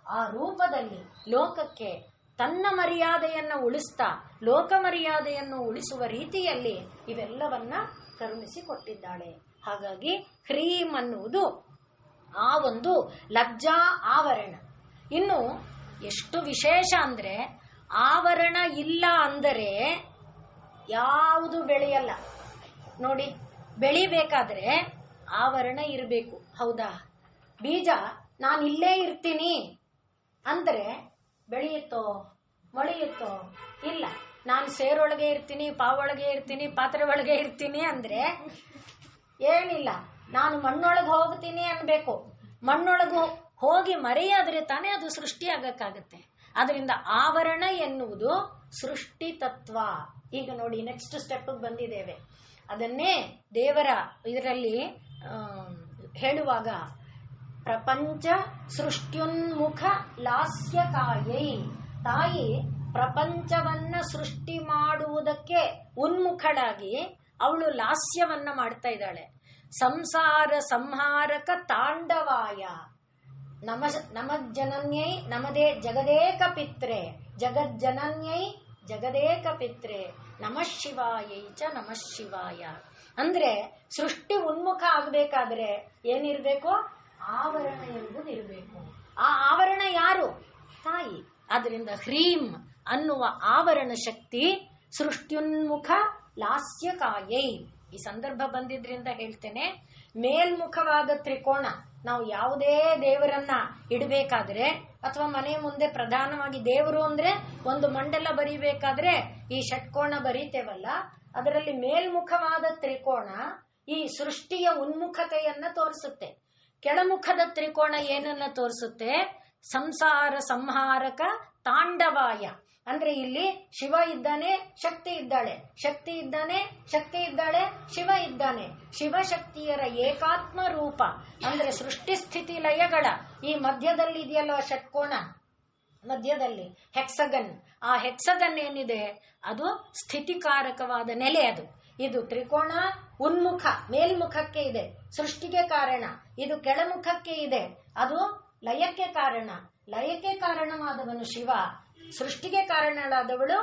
Speaker 2: ಆ ರೂಪದಲ್ಲಿ ಲೋಕಕ್ಕೆ ತನ್ನ ಮರ್ಯಾದೆಯನ್ನ ಉಳಿಸ್ತಾ ಲೋಕ ಮರ್ಯಾದೆಯನ್ನು ಉಳಿಸುವ ರೀತಿಯಲ್ಲಿ ಇವೆಲ್ಲವನ್ನ ಕರುಣಿಸಿಕೊಟ್ಟಿದ್ದಾಳೆ. ಹಾಗಾಗಿ ಹ್ರೀಂ ಅನ್ನುವುದು ಆ ಒಂದು ಲಜ್ಜಾ ಆವರಣ. ಇನ್ನು ಎಷ್ಟು ವಿಶೇಷ ಅಂದ್ರೆ, ಆವರಣ ಇಲ್ಲ ಅಂದರೆ ಯಾವುದು ಬೆಳೆಯಲ್ಲ. ನೋಡಿ, ಬೆಳಿಬೇಕಾದ್ರೆ ಆವರಣ ಇರಬೇಕು, ಹೌದಾ? ಬೀಜ ನಾನು ಇಲ್ಲೇ ಇರ್ತೀನಿ ಅಂದ್ರೆ ಬೆಳೆಯುತ್ತೋ ಮೊಳೆಯುತ್ತೋ? ಇಲ್ಲ. ನಾನು ಸೇರೊಳಗೆ ಇರ್ತೀನಿ, ಪಾವೊಳಗೆ ಇರ್ತೀನಿ, ಪಾತ್ರೆ ಒಳಗೆ ಇರ್ತೀನಿ ಅಂದ್ರೆ ಏನಿಲ್ಲ. ನಾನು ಮಣ್ಣೊಳಗೆ ಹೋಗ್ತೀನಿ ಅನ್ಬೇಕು. ಮಣ್ಣೊಳಗು ಹೋಗಿ ಮರೆಯಾದ್ರೆ ತಾನೇ ಅದು ಸೃಷ್ಟಿ ಆಗಕ್ಕಾಗತ್ತೆ. ಅದರಿಂದ ಆವರಣ ಎನ್ನುವುದು ಸೃಷ್ಟಿ ತತ್ವ. ಈಗ ನೋಡಿ, ನೆಕ್ಸ್ಟ್ ಸ್ಟೆಪ್ ಬಂದಿದ್ದೇವೆ. ಅದನ್ನೇ ದೇವರ ಇದರಲ್ಲಿ ಹೇಳುವಾಗ ಪ್ರಪಂಚ ಸೃಷ್ಟ್ಯುನ್ಮುಖ ಲಾಸ್ಯಕಾಯೈ, ತಾಯಿ ಪ್ರಪಂಚವನ್ನ ಸೃಷ್ಟಿ ಮಾಡುವುದಕ್ಕೆ ಉನ್ಮುಖಳಾಗಿ ಅವಳು ಲಾಸ್ಯವನ್ನ ಮಾಡ್ತಾ ಇದ್ದಾಳೆ. ಸಂಸಾರ ಸಂಹಾರಕ ತಾಂಡವಾಯ ನಮಜ್ಜನನ್ಯೈ ನಮದೇ ಜಗದೇಕ ಪಿತ್ರೆ ಜಗಜ್ಜನನ್ಯೈ ಜಗದೇಕ ಪಿತ್ರೆ ನಮಃ ಶಿವಾಯೈ ಚ ನಮಃ ಶಿವಾಯ. ಅಂದ್ರೆ ಸೃಷ್ಟಿ ಉನ್ಮುಖ ಆಗ್ಬೇಕಾದ್ರೆ ಏನಿರ್ಬೇಕು? ಆವರಣ ಎಂಬುದು ಇರಬೇಕು. ಆ ಆವರಣ ಯಾರು? ತಾಯಿ. ಆದ್ರಿಂದ ಹ್ರೀಂ ಅನ್ನುವ ಆವರಣ ಶಕ್ತಿ ಸೃಷ್ಟ್ಯುನ್ಮುಖ ಲಾಸ್ಯಕಾಯೈ. ಈ ಸಂದರ್ಭ ಬಂದಿದ್ರಿಂದ ಹೇಳ್ತೇನೆ, ಮೇಲ್ಮುಖವಾದ ತ್ರಿಕೋಣ ನಾವು ಯಾವುದೇ ದೇವರನ್ನ ಇಡಬೇಕಾದ್ರೆ ಅಥವಾ ಮನೆ ಮುಂದೆ ಪ್ರಧಾನವಾಗಿ ದೇವರು ಅಂದ್ರೆ ಒಂದು ಮಂಡಲ ಬರಿಬೇಕಾದ್ರೆ ಈ ಷಟ್ಕೋಣ ಬರೀತೇವಲ್ಲ, ಅದರಲ್ಲಿ ಮೇಲ್ಮುಖವಾದ ತ್ರಿಕೋಣ ಈ ಸೃಷ್ಟಿಯ ಉನ್ಮುಖತೆಯನ್ನ ತೋರಿಸುತ್ತೆ. ಕೆಳಮುಖದ ತ್ರಿಕೋಣ ಏನನ್ನ ತೋರಿಸುತ್ತೆ? ಸಂಸಾರ ಸಂಹಾರಕ ತಾಂಡವಾಯ. ಅಂದ್ರೆ ಇಲ್ಲಿ ಶಿವ ಇದ್ದಾನೆ, ಶಕ್ತಿ ಇದ್ದಾಳೆ, ಶಕ್ತಿ ಇದ್ದಾನೆ, ಶಕ್ತಿ ಇದ್ದಾಳೆ, ಶಿವ ಇದ್ದಾನೆ. ಶಿವಶಕ್ತಿಯರ ಏಕಾತ್ಮ ರೂಪ ಅಂದ್ರೆ ಸೃಷ್ಟಿ ಸ್ಥಿತಿ ಲಯಗಳ ಈ ಮಧ್ಯದಲ್ಲಿ ಇದೆಯಲ್ಲ ಷಟ್ಕೋಣ, ಮಧ್ಯದಲ್ಲಿ ಹೆಕ್ಸಗನ್. ಆ ಹೆಕ್ಸಗನ್ ಏನಿದೆ ಅದು ಸ್ಥಿತಿಕಾರಕವಾದ ನೆಲೆ. ಅದು ಇದು ತ್ರಿಕೋಣ ಉನ್ಮುಖ ಮೇಲ್ಮುಖಕ್ಕೆ ಇದೆ, ಸೃಷ್ಟಿಗೆ ಕಾರಣ. ಇದು ಕೆಳಮುಖಕ್ಕೆ ಇದೆ, ಅದು ಲಯಕ್ಕೆ ಕಾರಣ. ಲಯಕ್ಕೆ ಕಾರಣವಾದವನು ಶಿವ, ಸೃಷ್ಟಿಗೆ ಕಾರಣಳಾದವಳು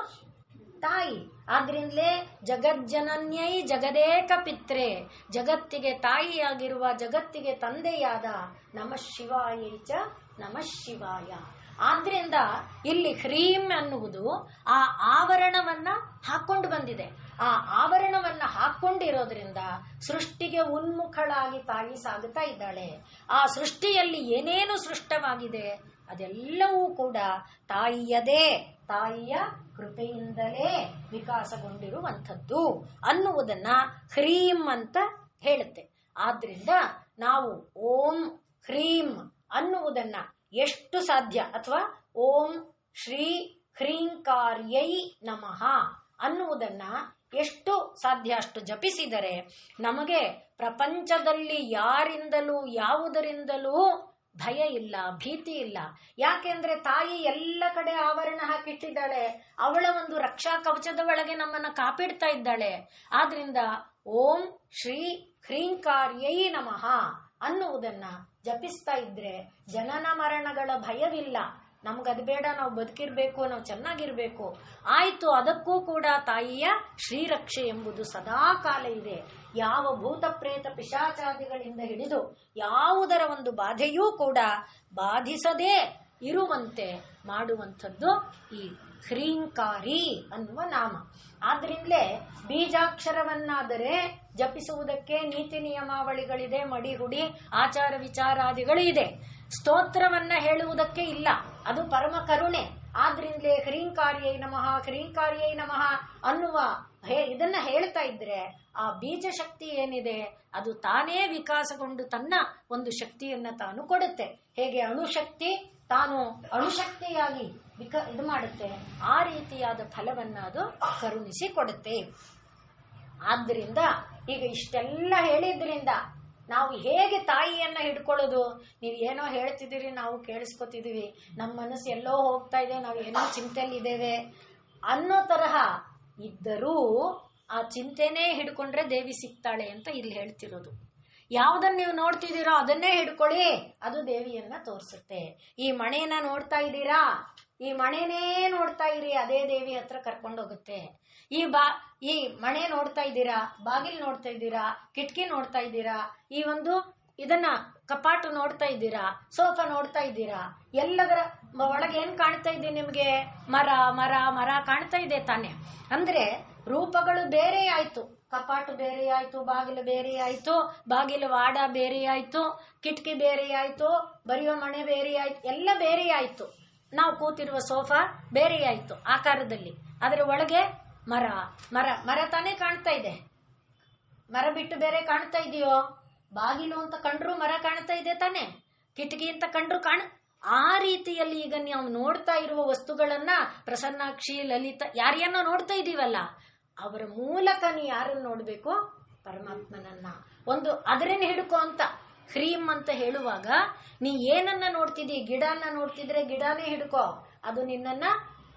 Speaker 2: ತಾಯಿ. ಆದ್ರಿಂದಲೇ ಜಗಜ್ಜನನ್ಯೈ ಜಗದೇಕ ಪಿತ್ರೆ, ಜಗತ್ತಿಗೆ ತಾಯಿಯಾಗಿರುವ ಜಗತ್ತಿಗೆ ತಂದೆಯಾದ ನಮಃ ಶಿವಾಯೈ ಚ ನಮಃ ಶಿವಾಯ. ಆದ್ರಿಂದ ಇಲ್ಲಿ ಹ್ರೀಂ ಅನ್ನುವುದು ಆ ಆವರಣವನ್ನ ಹಾಕೊಂಡು ಬಂದಿದೆ. ಆ ಆವರಣವನ್ನ ಹಾಕೊಂಡಿರೋದ್ರಿಂದ ಸೃಷ್ಟಿಗೆ ಉನ್ಮುಖಳಾಗಿ ತಾಯಿ ಸಾಗುತ್ತಾ ಇದ್ದಾಳೆ. ಆ ಸೃಷ್ಟಿಯಲ್ಲಿ ಏನೇನು ಸೃಷ್ಟವಾಗಿದೆ ಅದೆಲ್ಲವೂ ಕೂಡ ತಾಯಿಯದೇ, ತಾಯಿಯ ಕೃಪೆಯಿಂದಲೇ ವಿಕಾಸಗೊಂಡಿರುವಂಥದ್ದು ಅನ್ನುವುದನ್ನ ಹ್ರೀಂ ಅಂತ ಹೇಳುತ್ತೆ. ಆದ್ರಿಂದ ನಾವು ಓಂ ಹ್ರೀಂ ಅನ್ನುವುದನ್ನ ಎಷ್ಟು ಸಾಧ್ಯ, ಅಥವಾ ಓಂ ಶ್ರೀ ಹ್ರೀಂಕಾರ್ಯೈ ನಮಃ ಅನ್ನುವುದನ್ನ ಎಷ್ಟು ಸಾಧ್ಯ ಅಷ್ಟು ಜಪಿಸಿದರೆ ನಮಗೆ ಪ್ರಪಂಚದಲ್ಲಿ ಯಾರಿಂದಲೂ ಯಾವುದರಿಂದಲೂ ಭಯ ಇಲ್ಲ, ಭೀತಿ ಇಲ್ಲ. ಯಾಕೆಂದ್ರೆ ತಾಯಿ ಎಲ್ಲ ಕಡೆ ಆವರಣ ಹಾಕಿಟ್ಟಿದ್ದಾಳೆ. ಅವಳ ಒಂದು ರಕ್ಷಾ ಕವಚದ ಒಳಗೆ ನಮ್ಮನ್ನ ಕಾಪಿಡ್ತಾ ಇದ್ದಾಳೆ. ಆದ್ರಿಂದ ಓಂ ಶ್ರೀ ಹ್ರೀಂಕಾರ್ಯೈ ನಮಃ ಅನ್ನುವುದನ್ನ ಜಪಿಸ್ತಾ ಇದ್ರೆ ಜನನ ಮರಣಗಳ ಭಯವಿಲ್ಲ. ನಮ್ಗದು ಬೇಡ, ನಾವು ಬದುಕಿರ್ಬೇಕು, ನಾವು ಚೆನ್ನಾಗಿರ್ಬೇಕು. ಆಯ್ತು, ಅದಕ್ಕೂ ಕೂಡ ತಾಯಿಯ ಶ್ರೀರಕ್ಷೆ ಎಂಬುದು ಸದಾ ಕಾಲ ಇದೆ. ಯಾವ ಭೂತ ಪ್ರೇತ ಪಿಶಾಚಾದಿಗಳಿಂದ ಹಿಡಿದು ಯಾವುದರ ಒಂದು ಬಾಧೆಯೂ ಕೂಡ ಬಾಧಿಸದೇ ಇರುವಂತೆ ಮಾಡುವಂಥದ್ದು ಈ ಹ್ರೀಂಕಾರಿ ಅನ್ನುವ ನಾಮ. ಆದ್ರಿಂದಲೇ ಬೀಜಾಕ್ಷರವನ್ನಾದರೆ ಜಪಿಸುವುದಕ್ಕೆ ನೀತಿ ನಿಯಮಾವಳಿಗಳಿದೆ, ಮಡಿ ಹುಡಿ ಆಚಾರ ವಿಚಾರಾದಿಗಳು ಇದೆ. ಸ್ತೋತ್ರವನ್ನ ಹೇಳುವುದಕ್ಕೆ ಇಲ್ಲ, ಅದು ಪರಮ ಕರುಣೆ. ಆದ್ರಿಂದಲೇ ಹ್ರೀಂಕಾರ್ಯೈ ನಮಃ, ಹ್ರೀಂಕಾರ್ಯೈ ನಮಃ ಅನ್ನುವ ಇದನ್ನ ಹೇಳ್ತಾ ಇದ್ರೆ ಆ ಬೀಜ ಶಕ್ತಿ ಏನಿದೆ ಅದು ತಾನೇ ವಿಕಾಸಗೊಂಡು ತನ್ನ ಒಂದು ಶಕ್ತಿಯನ್ನ ತಾನು ಕೊಡುತ್ತೆ. ಹೇಗೆ ಅಣುಶಕ್ತಿ ತಾನು ಅಣುಶಕ್ತಿಯಾಗಿ ಇದು ಮಾಡುತ್ತೆ, ಆ ರೀತಿಯಾದ ಫಲವನ್ನ ಅದು ಕರುಣಿಸಿ ಕೊಡುತ್ತೆ. ಆದ್ದರಿಂದ ಈಗ ಇಷ್ಟೆಲ್ಲ ಹೇಳಿದ್ರಿಂದ ನಾವು ಹೇಗೆ ತಾಯಿಯನ್ನ ಹಿಡ್ಕೊಳ್ಳೋದು? ನೀವು ಏನೋ ಹೇಳ್ತಿದ್ದೀರಿ, ನಾವು ಕೇಳಿಸ್ಕೊತಿದೀವಿ, ನಮ್ಮ ಮನಸ್ಸು ಎಲ್ಲೋ ಹೋಗ್ತಾ ಇದೆ, ನಾವು ಏನೋ ಚಿಂತೆಯಲ್ಲಿ ಇದ್ದೇವೆ ಅನ್ನೋ ತರಹ ಇದ್ದರೂ ಆ ಚಿಂತೆನೇ ಹಿಡ್ಕೊಂಡ್ರೆ ದೇವಿ ಸಿಗ್ತಾಳೆ ಅಂತ ಇಲ್ಲಿ ಹೇಳ್ತಿರೋದು. ಯಾವ್ದನ್ನ ನೀವು ನೋಡ್ತಿದ್ದೀರೋ ಅದನ್ನೇ ಹಿಡ್ಕೊಳ್ಳಿ, ಅದು ದೇವಿಯನ್ನ ತೋರಿಸುತ್ತೆ. ಈ ಮಣೆನ ನೋಡ್ತಾ ಇದ್ದೀರಾ, ಈ ಮಣೆನೇ ನೋಡ್ತಾ ಇರಿ, ಅದೇ ದೇವಿ ಹತ್ರ ಕರ್ಕೊಂಡೋಗುತ್ತೆ. ಈ ಮಣೆ ನೋಡ್ತಾ ಇದ್ದೀರಾ, ಬಾಗಿಲು ನೋಡ್ತಾ ಇದ್ದೀರಾ, ಕಿಟಕಿ ನೋಡ್ತಾ ಇದ್ದೀರಾ, ಈ ಒಂದು ಇದನ್ನ ಕಪಾಟು ನೋಡ್ತಾ ಇದ್ದೀರಾ, ಸೋಫಾ ನೋಡ್ತಾ ಇದ್ದೀರಾ, ಎಲ್ಲದರ ಒಳಗೆ ಏನ್ ಕಾಣ್ತಾ ಇದೆ ನಿಮ್ಗೆ? ಮರ ಮರ ಮರ ಕಾಣ್ತಾ ಇದೆ ತಾನೆ. ಅಂದ್ರೆ ರೂಪಗಳು ಬೇರೆ ಆಯ್ತು, ಕಪಾಟು ಬೇರೆ ಆಯ್ತು, ಬಾಗಿಲು ಬೇರೆ ಆಯ್ತು, ಬಾಗಿಲು ವಾಡ ಬೇರೆ ಆಯ್ತು, ಕಿಟಕಿ ಬೇರೆ ಆಯ್ತು, ಬರೆಯೋ ಮಣೆ ಬೇರೆ ಆಯ್ತು, ಎಲ್ಲ ಬೇರೆ ಆಯ್ತು. ನಾವು ಕೂತಿರುವ ಸೋಫಾ ಬೇರೆ ಆಯ್ತು ಆಕಾರದಲ್ಲಿ, ಅದರ ಒಳಗೆ ಮರ ಮರ ಮರ ತಾನೇ ಕಾಣ್ತಾ ಇದೆ. ಮರ ಬಿಟ್ಟು ಬೇರೆ ಕಾಣ್ತಾ ಇದೆಯೋ? ಬಾಗಿಲು ಅಂತ ಕಂಡ್ರು ಮರ ಕಾಣ್ತಾ ಇದೆ ತಾನೆ, ಕಿಟಕಿ ಅಂತ ಕಂಡ್ರು ಆ ರೀತಿಯಲ್ಲಿ ಈಗ ನಾವು ನೋಡ್ತಾ ಇರುವ ವಸ್ತುಗಳನ್ನ ಪ್ರಸನ್ನಾಕ್ಷಿ, ಲಲಿತ ಯಾರ್ಯಾನೋ ನೋಡ್ತಾ ಇದೀವಲ್ಲ, ಅವರ ಮೂಲಕ ನೀ ಯಾರನ್ನ ನೋಡ್ಬೇಕು? ಪರಮಾತ್ಮನನ್ನ. ಒಂದು ಅದರೇನು ಹಿಡ್ಕೊ ಅಂತ ಹ್ರೀಂ ಅಂತ ಹೇಳುವಾಗ ನೀ ಏನನ್ನ ನೋಡ್ತಿದ್ದಿ? ಗಿಡನ ನೋಡ್ತಿದ್ರೆ ಗಿಡನೇ ಹಿಡ್ಕೋ, ಅದು ನಿನ್ನನ್ನ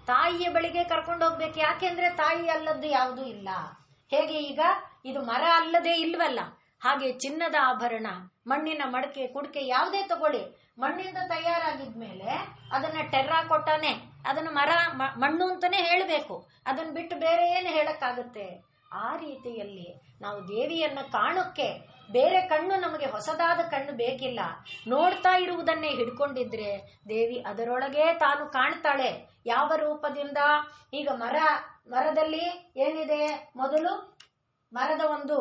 Speaker 2: ತಾಯಿಯ ಬಳಿಗೆ ಕರ್ಕೊಂಡು ಹೋಗ್ಬೇಕು. ಯಾಕೆಂದ್ರೆ ತಾಯಿ ಅಲ್ಲದ್ದು ಯಾವುದೂ ಇಲ್ಲ. ಹೇಗೆ ಈಗ ಇದು ಮರ ಅಲ್ಲದೆ ಇಲ್ವಲ್ಲ, ಹಾಗೆ ಚಿನ್ನದ ಆಭರಣ, ಮಣ್ಣಿನ ಮಡಕೆ, ಕುಡಿಕೆ ಯಾವುದೇ ತಗೊಳ್ಳಿ, ಮಣ್ಣಿಂದ ತಯಾರಾಗಿದ್ಮೇಲೆ ಅದನ್ನ ಟೆರ್ರಾಕೊಟ್ಟಾನೆ, ಅದನ್ನ ಮಣ್ಣು ಅಂತಾನೆ ಹೇಳಬೇಕು, ಅದನ್ನ ಬಿಟ್ಟು ಬೇರೆ ಏನು ಹೇಳಕ್ಕಾಗುತ್ತೆ? ಆ ರೀತಿಯಲ್ಲಿ ನಾವು ದೇವಿಯನ್ನ ಕಾಣೋಕ್ಕೆ ಬೇರೆ ಕಣ್ಣು, ನಮಗೆ ಹೊಸದಾದ ಕಣ್ಣು ಬೇಕಿಲ್ಲ. ನೋಡ್ತಾ ಇರುವುದನ್ನೇ ಹಿಡ್ಕೊಂಡಿದ್ರೆ ದೇವಿ ಅದರೊಳಗೆ ತಾನು ಕಾಣ್ತಾಳೆ. ಯಾವ ರೂಪದಿಂದ? ಈಗ ಮರದಲ್ಲಿ ಏನಿದೆ? ಮೊದಲು ಮರದ ಒಂದು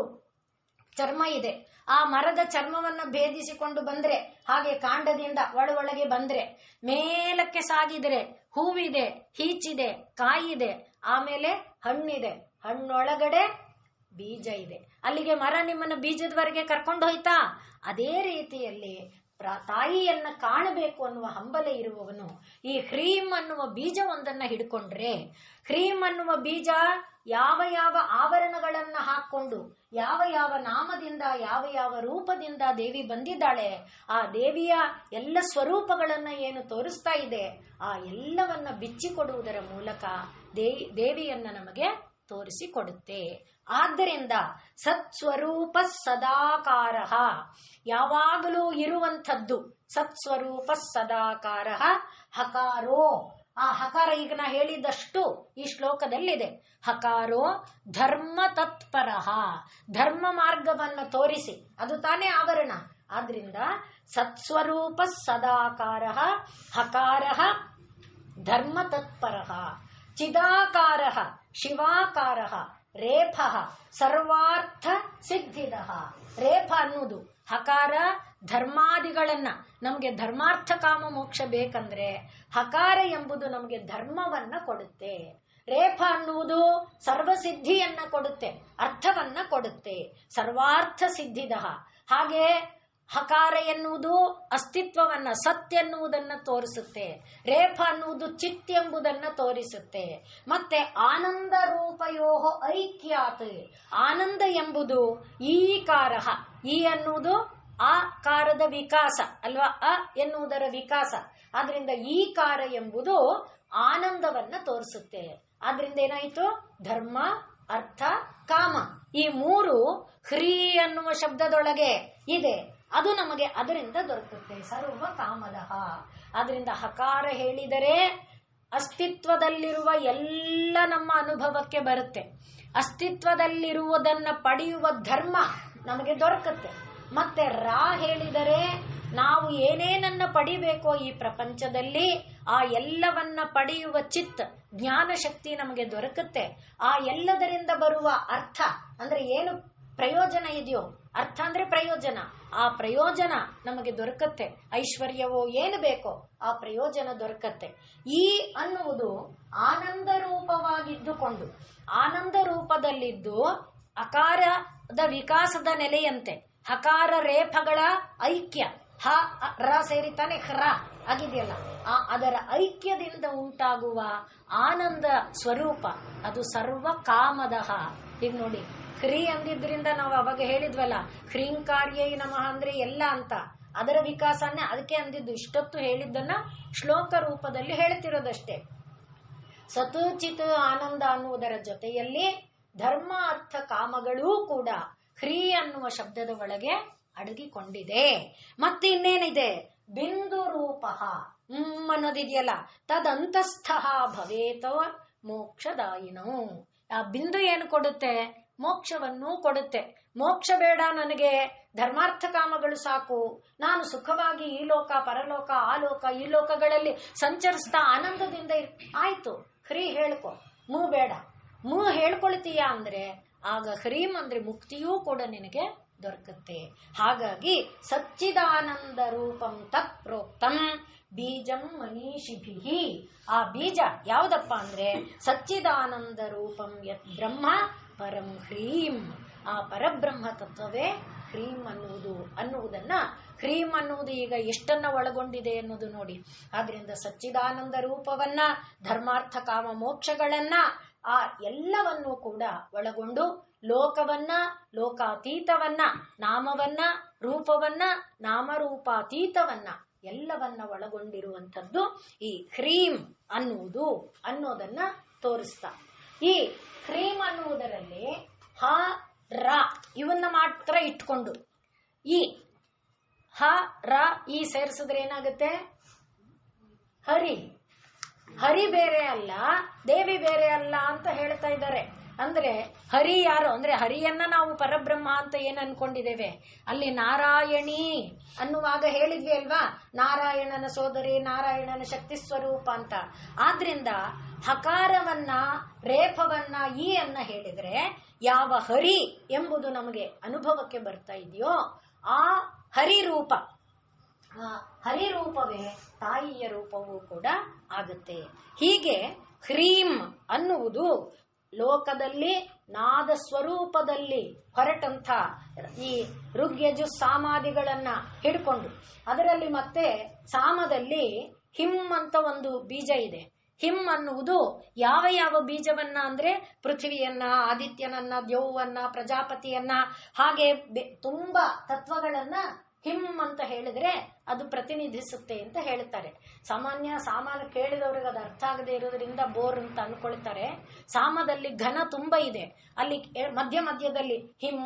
Speaker 2: ಚರ್ಮ ಇದೆ, ಆ ಮರದ ಚರ್ಮವನ್ನ ಭೇದಿಸಿಕೊಂಡು ಬಂದ್ರೆ, ಹಾಗೆ ಕಾಂಡದಿಂದ ಒಳಗೆ ಬಂದ್ರೆ, ಮೇಲಕ್ಕೆ ಸಾಗಿದ್ರೆ ಹೂವಿದೆ, ಹೀಚಿದೆ, ಕಾಯಿದೆ, ಆಮೇಲೆ ಹಣ್ಣಿದೆ, ಹಣ್ಣೊಳಗಡೆ ಬೀಜ ಇದೆ. ಅಲ್ಲಿಗೆ ಮರ ನಿಮ್ಮನ್ನ ಬೀಜದವರೆಗೆ ಕರ್ಕೊಂಡು ಹೋಯ್ತಾ? ಅದೇ ರೀತಿಯಲ್ಲಿ ತಾಯಿಯನ್ನ ಕಾಣಬೇಕು ಅನ್ನುವ ಹಂಬಲ ಇರುವವನು ಈ ಹ್ರೀಂ ಅನ್ನುವ ಬೀಜ ಒಂದನ್ನ ಹಿಡ್ಕೊಂಡ್ರೆ, ಹ್ರೀಂ ಅನ್ನುವ ಬೀಜ ಯಾವ ಯಾವ ಆವರಣಗಳನ್ನ ಹಾಕೊಂಡು, ಯಾವ ಯಾವ ನಾಮದಿಂದ, ಯಾವ ಯಾವ ರೂಪದಿಂದ ದೇವಿ ಬಂದಿದ್ದಾಳೆ, ಆ ದೇವಿಯ ಎಲ್ಲ ಸ್ವರೂಪಗಳನ್ನ ಏನು ತೋರಿಸ್ತಾ ಇದೆ, ಆ ಎಲ್ಲವನ್ನ ಬಿಚ್ಚಿಕೊಡುವುದರ ಮೂಲಕ ದೇವಿಯನ್ನ ನಮಗೆ ತೋರಿಸಿಕೊಡುತ್ತೆ. ಆದ್ದರಿಂದ ಸತ್ಸ್ವರೂಪ ಸದಾಕಾರ, ಯಾವಾಗಲೂ ಇರುವಂಥದ್ದು ಸತ್ಸ್ವರೂಪ ಸದಾಕಾರ. ಹಕಾರೋ, ಆ ಹಕಾರ ಈಗ ನಾ ಹೇಳಿದಷ್ಟು ಈ ಶ್ಲೋಕದಲ್ಲಿದೆ. ಹಕಾರೋ ಧರ್ಮ ತತ್ಪರ, ಧರ್ಮ ಮಾರ್ಗವನ್ನು ತೋರಿಸಿ, ಅದು ತಾನೇ ಆವರಣ. ಆದ್ರಿಂದ ಸತ್ಸ್ವರೂಪ ಸದಾಕಾರ ಹಕಾರ ಧರ್ಮ ತತ್ಪರ. ಚಿದಾಕಾರ ಶಿವಾಕಾರ ರೇಫ ಸರ್ವಾರ್ಥ ಸಿದ್ಧಿದ. ರೇಫ ಅನ್ನುವುದು ಹಕಾರ, ಧರ್ಮಾದಿಗಳನ್ನ, ನಮಗೆ ಧರ್ಮಾರ್ಥ ಕಾಮ ಮೋಕ್ಷ ಬೇಕಂದ್ರೆ ಹಕಾರ ಎಂಬುದು ನಮಗೆ ಧರ್ಮವನ್ನ ಕೊಡುತ್ತೆ. ರೇಫ ಅನ್ನುವುದು ಸರ್ವಸಿದ್ಧಿಯನ್ನ ಕೊಡುತ್ತೆ, ಅರ್ಥವನ್ನ ಕೊಡುತ್ತೆ. ಸರ್ವಾರ್ಥ ಸಿದ್ಧಿದ. ಹಾಗೆ ಹಕಾರ ಎನ್ನುವುದು ಅಸ್ತಿತ್ವವನ್ನ, ಸತ್ ಎನ್ನುವುದನ್ನ ತೋರಿಸುತ್ತೆ. ರೇಫ ಅನ್ನುವುದು ಚಿತ್ ಎಂಬುದನ್ನ ತೋರಿಸುತ್ತೆ. ಮತ್ತೆ ಆನಂದ ರೂಪಯೋಹೋ ಐಕ್ಯಾತ್, ಆನಂದ ಎಂಬುದು ಈಕಾರ, ಈ ಅನ್ನುವುದು ಆ ಕಾರದ ವಿಕಾಸ ಅಲ್ವಾ, ಅ ಎನ್ನುವುದರ ವಿಕಾಸ. ಆದ್ರಿಂದ ಈಕಾರ ಎಂಬುದು ಆನಂದವನ್ನ ತೋರಿಸುತ್ತೆ. ಆದ್ರಿಂದ ಏನಾಯ್ತು? ಧರ್ಮ, ಅರ್ಥ, ಕಾಮ, ಈ ಮೂರು ಹ್ರೀ ಅನ್ನುವ ಶಬ್ದದೊಳಗೆ ಇದೆ. ಅದು ನಮಗೆ ಅದರಿಂದ ದೊರಕುತ್ತೆ. ಸರ್ವ ಕಾಮದಃ. ಅದರಿಂದ ಹಕಾರ ಹೇಳಿದರೆ ಅಸ್ತಿತ್ವದಲ್ಲಿರುವ ಎಲ್ಲ ನಮ್ಮ ಅನುಭವಕ್ಕೆ ಬರುತ್ತೆ. ಅಸ್ತಿತ್ವದಲ್ಲಿರುವುದನ್ನ ಪಡೆಯುವ ಧರ್ಮ ನಮಗೆ ದೊರಕುತ್ತೆ. ಮತ್ತೆ ರಾ ಹೇಳಿದರೆ ನಾವು ಏನೇನನ್ನ ಪಡಿಬೇಕೋ ಈ ಪ್ರಪಂಚದಲ್ಲಿ ಆ ಎಲ್ಲವನ್ನ ಪಡೆಯುವ ಚಿತ್ ಜ್ಞಾನ ಶಕ್ತಿ ನಮಗೆ ದೊರಕುತ್ತೆ. ಆ ಎಲ್ಲದರಿಂದ ಬರುವ ಅರ್ಥ ಅಂದ್ರೆ ಏನು ಪ್ರಯೋಜನ ಇದೆಯೋ, ಅರ್ಥ ಅಂದ್ರೆ ಪ್ರಯೋಜನ, ಆ ಪ್ರಯೋಜನ ನಮಗೆ ದೊರಕತ್ತೆ. ಐಶ್ವರ್ಯವೋ ಏನು ಬೇಕೋ ಆ ಪ್ರಯೋಜನ ದೊರಕತ್ತೆ. ಈ ಅನ್ನುವುದು ಆನಂದ ರೂಪವಾಗಿದ್ದುಕೊಂಡು ಆನಂದ ರೂಪದಲ್ಲಿದ್ದು ಅಕಾರದ ವಿಕಾಸದ ನೆಲೆಯಂತೆ ಹಕಾರ ರೇಫಗಳ ಐಕ್ಯ, ಹ ರ ಸೇರಿತಾನೆ ಹ್ರ ಆಗಿದೆಯಲ್ಲ, ಅದರ ಐಕ್ಯದಿಂದ ಉಂಟಾಗುವ ಆನಂದ ಸ್ವರೂಪ ಅದು ಸರ್ವ ಕಾಮದಃ. ಈಗ ನೋಡಿ, ಹ್ರೀ ಅಂದಿದ್ರಿಂದ ನಾವು ಅವಾಗ ಹೇಳಿದ್ವಲ್ಲ, ಹ್ರೀಂಕಾರ್ಯೈ ನಮಃ ಅಂದ್ರೆ ಎಲ್ಲ ಅಂತ, ಅದರ ವಿಕಾಸನೇ ಅದಕ್ಕೆ ಅಂದಿದ್ದು. ಇಷ್ಟೊತ್ತು ಹೇಳಿದ್ದನ್ನ ಶ್ಲೋಕ ರೂಪದಲ್ಲಿ ಹೇಳ್ತಿರೋದಷ್ಟೇ. ಸತುಚಿತ್ ಆನಂದ ಅನ್ನುವುದರ ಜೊತೆಯಲ್ಲಿ ಧರ್ಮ ಅರ್ಥ ಕಾಮಗಳೂ ಕೂಡ ಹ್ರೀ ಅನ್ನುವ ಶಬ್ದದ ಒಳಗೆ ಅಡಗಿಕೊಂಡಿದೆ. ಮತ್ತೆ ಇನ್ನೇನಿದೆ, ಬಿಂದು ರೂಪ ಅನ್ನೋದಿದೆಯಲ್ಲ, ತದಂತಸ್ಥ ಭವೇತ ಮೋಕ್ಷದಾಯಿನೋ. ಆ ಬಿಂದು ಏನು ಕೊಡುತ್ತೆ? ಮೋಕ್ಷವನ್ನು ಕೊಡುತ್ತೆ. ಮೋಕ್ಷ ಬೇಡ ನನಗೆ, ಧರ್ಮಾರ್ಥ ಕಾಮಗಳು ಸಾಕು, ನಾನು ಸುಖವಾಗಿ ಈ ಲೋಕ ಪರಲೋಕ ಆ ಲೋಕ ಈ ಲೋಕಗಳಲ್ಲಿ ಸಂಚರಿಸ್ತಾ ಆನಂದದಿಂದ ಆಯ್ತು, ಹ್ರೀ ಹೇಳ್ಕೊ, ಮೂ ಬೇಡ. ಮೂ ಹೇಳ್ಕೊಳ್ತೀಯ ಅಂದ್ರೆ ಆಗ ಹ್ರೀಂ ಅಂದ್ರೆ ಮುಕ್ತಿಯೂ ಕೂಡ ನಿನಗೆ ದೊರಕುತ್ತೆ. ಹಾಗಾಗಿ ಸಚ್ಚಿದಾನಂದ ರೂಪಂ ತತ್ ಪ್ರೋಕ್ತಂ ಬೀಜಂ ಮನೀಷಿಭಿಹಿ. ಆ ಬೀಜ ಯಾವುದಪ್ಪ ಅಂದ್ರೆ ಸಚ್ಚಿದಾನಂದ ರೂಪಂ ಯತ್ ಬ್ರಹ್ಮ ಪರಂ ಹ್ರೀಂ. ಆ ಪರಬ್ರಹ್ಮ ತತ್ವವೇ ಹ್ರೀಂ ಅನ್ನುವುದನ್ನ ಹ್ರೀಂ ಅನ್ನುವುದು ಈಗ ಎಷ್ಟನ್ನ ಒಳಗೊಂಡಿದೆ ಅನ್ನೋದು ನೋಡಿ. ಆದ್ರಿಂದ ಸಚ್ಚಿದಾನಂದ ರೂಪವನ್ನ, ಧರ್ಮಾರ್ಥ ಕಾಮ ಮೋಕ್ಷಗಳನ್ನ, ಆ ಎಲ್ಲವನ್ನೂ ಕೂಡ ಒಳಗೊಂಡು ಲೋಕವನ್ನ, ಲೋಕಾತೀತವನ್ನ, ನಾಮವನ್ನ, ರೂಪವನ್ನ, ನಾಮರೂಪಾತೀತವನ್ನ ಎಲ್ಲವನ್ನ ಒಳಗೊಂಡಿರುವಂಥದ್ದು ಈ ಹ್ರೀಂ ಅನ್ನೋದನ್ನ ತೋರಿಸ್ತಾ. ಈ ಹ್ರೀಂ ಅನ್ನುವುದರಲ್ಲಿ ಹ ರ ಇವನ್ನ ಮಾತ್ರ ಇಟ್ಕೊಂಡು ಈ ಹ ರ ಈ ಸೇರಿಸಿದ್ರೆ ಏನಾಗುತ್ತೆ? ಹರಿ. ಹರಿ ಬೇರೆ ಅಲ್ಲ, ದೇವಿ ಬೇರೆ ಅಲ್ಲ ಅಂತ ಹೇಳ್ತಾ ಇದ್ದಾರೆ. ಅಂದ್ರೆ ಹರಿ ಯಾರು ಅಂದ್ರೆ ಹರಿಯನ್ನ ನಾವು ಪರಬ್ರಹ್ಮ ಅಂತ ಏನ್ ಅನ್ಕೊಂಡಿದ್ದೇವೆ, ಅಲ್ಲಿ ನಾರಾಯಣಿ ಅನ್ನುವಾಗ ಹೇಳಿದ್ವಿ ಅಲ್ವಾ, ನಾರಾಯಣನ ಸೋದರಿ, ನಾರಾಯಣನ ಶಕ್ತಿ ಸ್ವರೂಪ ಅಂತ. ಆದ್ರಿಂದ ಹಕಾರವನ್ನ, ರೇಫವನ್ನ, ಈ ಅನ್ನ ಹೇಳಿದ್ರೆ ಯಾವ ಹರಿ ಎಂಬುದು ನಮಗೆ ಅನುಭವಕ್ಕೆ ಬರ್ತಾ ಇದೆಯೋ ಆ ಹರಿರೂಪ, ಹರಿರೂಪವೇ ತಾಯಿಯ ರೂಪವೂ ಕೂಡ ಆಗುತ್ತೆ. ಹೀಗೆ ಹ್ರೀಂ ಅನ್ನುವುದು ಲೋಕದಲ್ಲಿ ನಾದ ಸ್ವರೂಪದಲ್ಲಿ ಹೊರಟಂಥ ಈ ಋಗ್ಯಜು ಸಾಮಾದಿಗಳನ್ನ ಹಿಡ್ಕೊಂಡು, ಅದರಲ್ಲಿ ಮತ್ತೆ ಸಾಮದಲ್ಲಿ ಹಿಂ ಅಂತ ಒಂದು ಬೀಜ ಇದೆ. ಹಿಂ ಅನ್ನುವುದು ಯಾವ ಯಾವ ಬೀಜವನ್ನ ಅಂದ್ರೆ ಪೃಥ್ವಿಯನ್ನ, ಆದಿತ್ಯನನ್ನ, ದ್ಯೌವನ್ನ, ಪ್ರಜಾಪತಿಯನ್ನ, ಹಾಗೆ ತುಂಬಾ ತತ್ವಗಳನ್ನ ಹಿಂ ಅಂತ ಹೇಳಿದ್ರೆ ಅದು ಪ್ರತಿನಿಧಿಸುತ್ತೆ ಅಂತ ಹೇಳ್ತಾರೆ. ಸಾಮಾನ್ಯ ಕೇಳಿದವ್ರಿಗೆ ಅದು ಅರ್ಥ ಆಗದೆ ಇರೋದ್ರಿಂದ ಬೋರ್ ಅಂತ ಅನ್ಕೊಳ್ತಾರೆ. ಸಾಮದಲ್ಲಿ ಘನ ತುಂಬಾ ಇದೆ, ಅಲ್ಲಿ ಮಧ್ಯದಲ್ಲಿ ಹಿಂ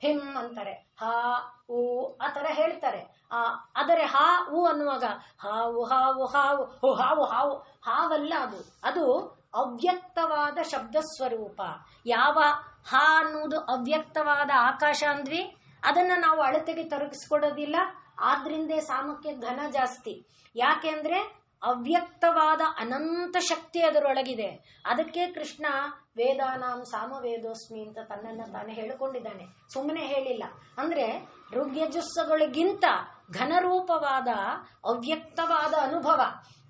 Speaker 2: ಹಿಂ ಅಂತಾರೆ, ಹಾ ಉ ಆ ತರ ಹೇಳ್ತಾರೆ. ಆದರೆ ಹಾ ಉ ಅನ್ನುವಾಗ ಹಾವು ಹಾವು ಹಾವು ಹಾವು ಹಾವು ಹಾವಲ್ಲ, ಅದು ಅವ್ಯಕ್ತವಾದ ಶಬ್ದ ಸ್ವರೂಪ. ಯಾವ ಹಾ ಅನ್ನುವುದು ಅವ್ಯಕ್ತವಾದ ಆಕಾಶ ಅಂದ್ವಿ, ಅದನ್ನ ನಾವು ಅಳತೆಗೆ ತೊರಗಿಸ್ಕೊಡೋದಿಲ್ಲ. ಆದ್ರಿಂದೇ ಸಾಮಕ್ಕೆ ಘನ ಜಾಸ್ತಿ. ಯಾಕೆಂದ್ರೆ ಅವ್ಯಕ್ತವಾದ ಅನಂತ ಶಕ್ತಿ ಅದರೊಳಗಿದೆ. ಅದಕ್ಕೆ ಕೃಷ್ಣ ವೇದಾನಾಂ ಸಾಮವೇದೋಸ್ಮಿ ಅಂತ ತನ್ನನ್ನ ತಾನೇ ಹೇಳಿಕೊಂಡಿದ್ದಾನೆ, ಸುಮ್ಮನೆ ಹೇಳಿಲ್ಲ. ಅಂದ್ರೆ ಋಗ್ಯಜುಸ್ಸಗಳಿಗಿಂತ ಘನರೂಪವಾದ ಅವ್ಯಕ್ತವಾದ ಅನುಭವ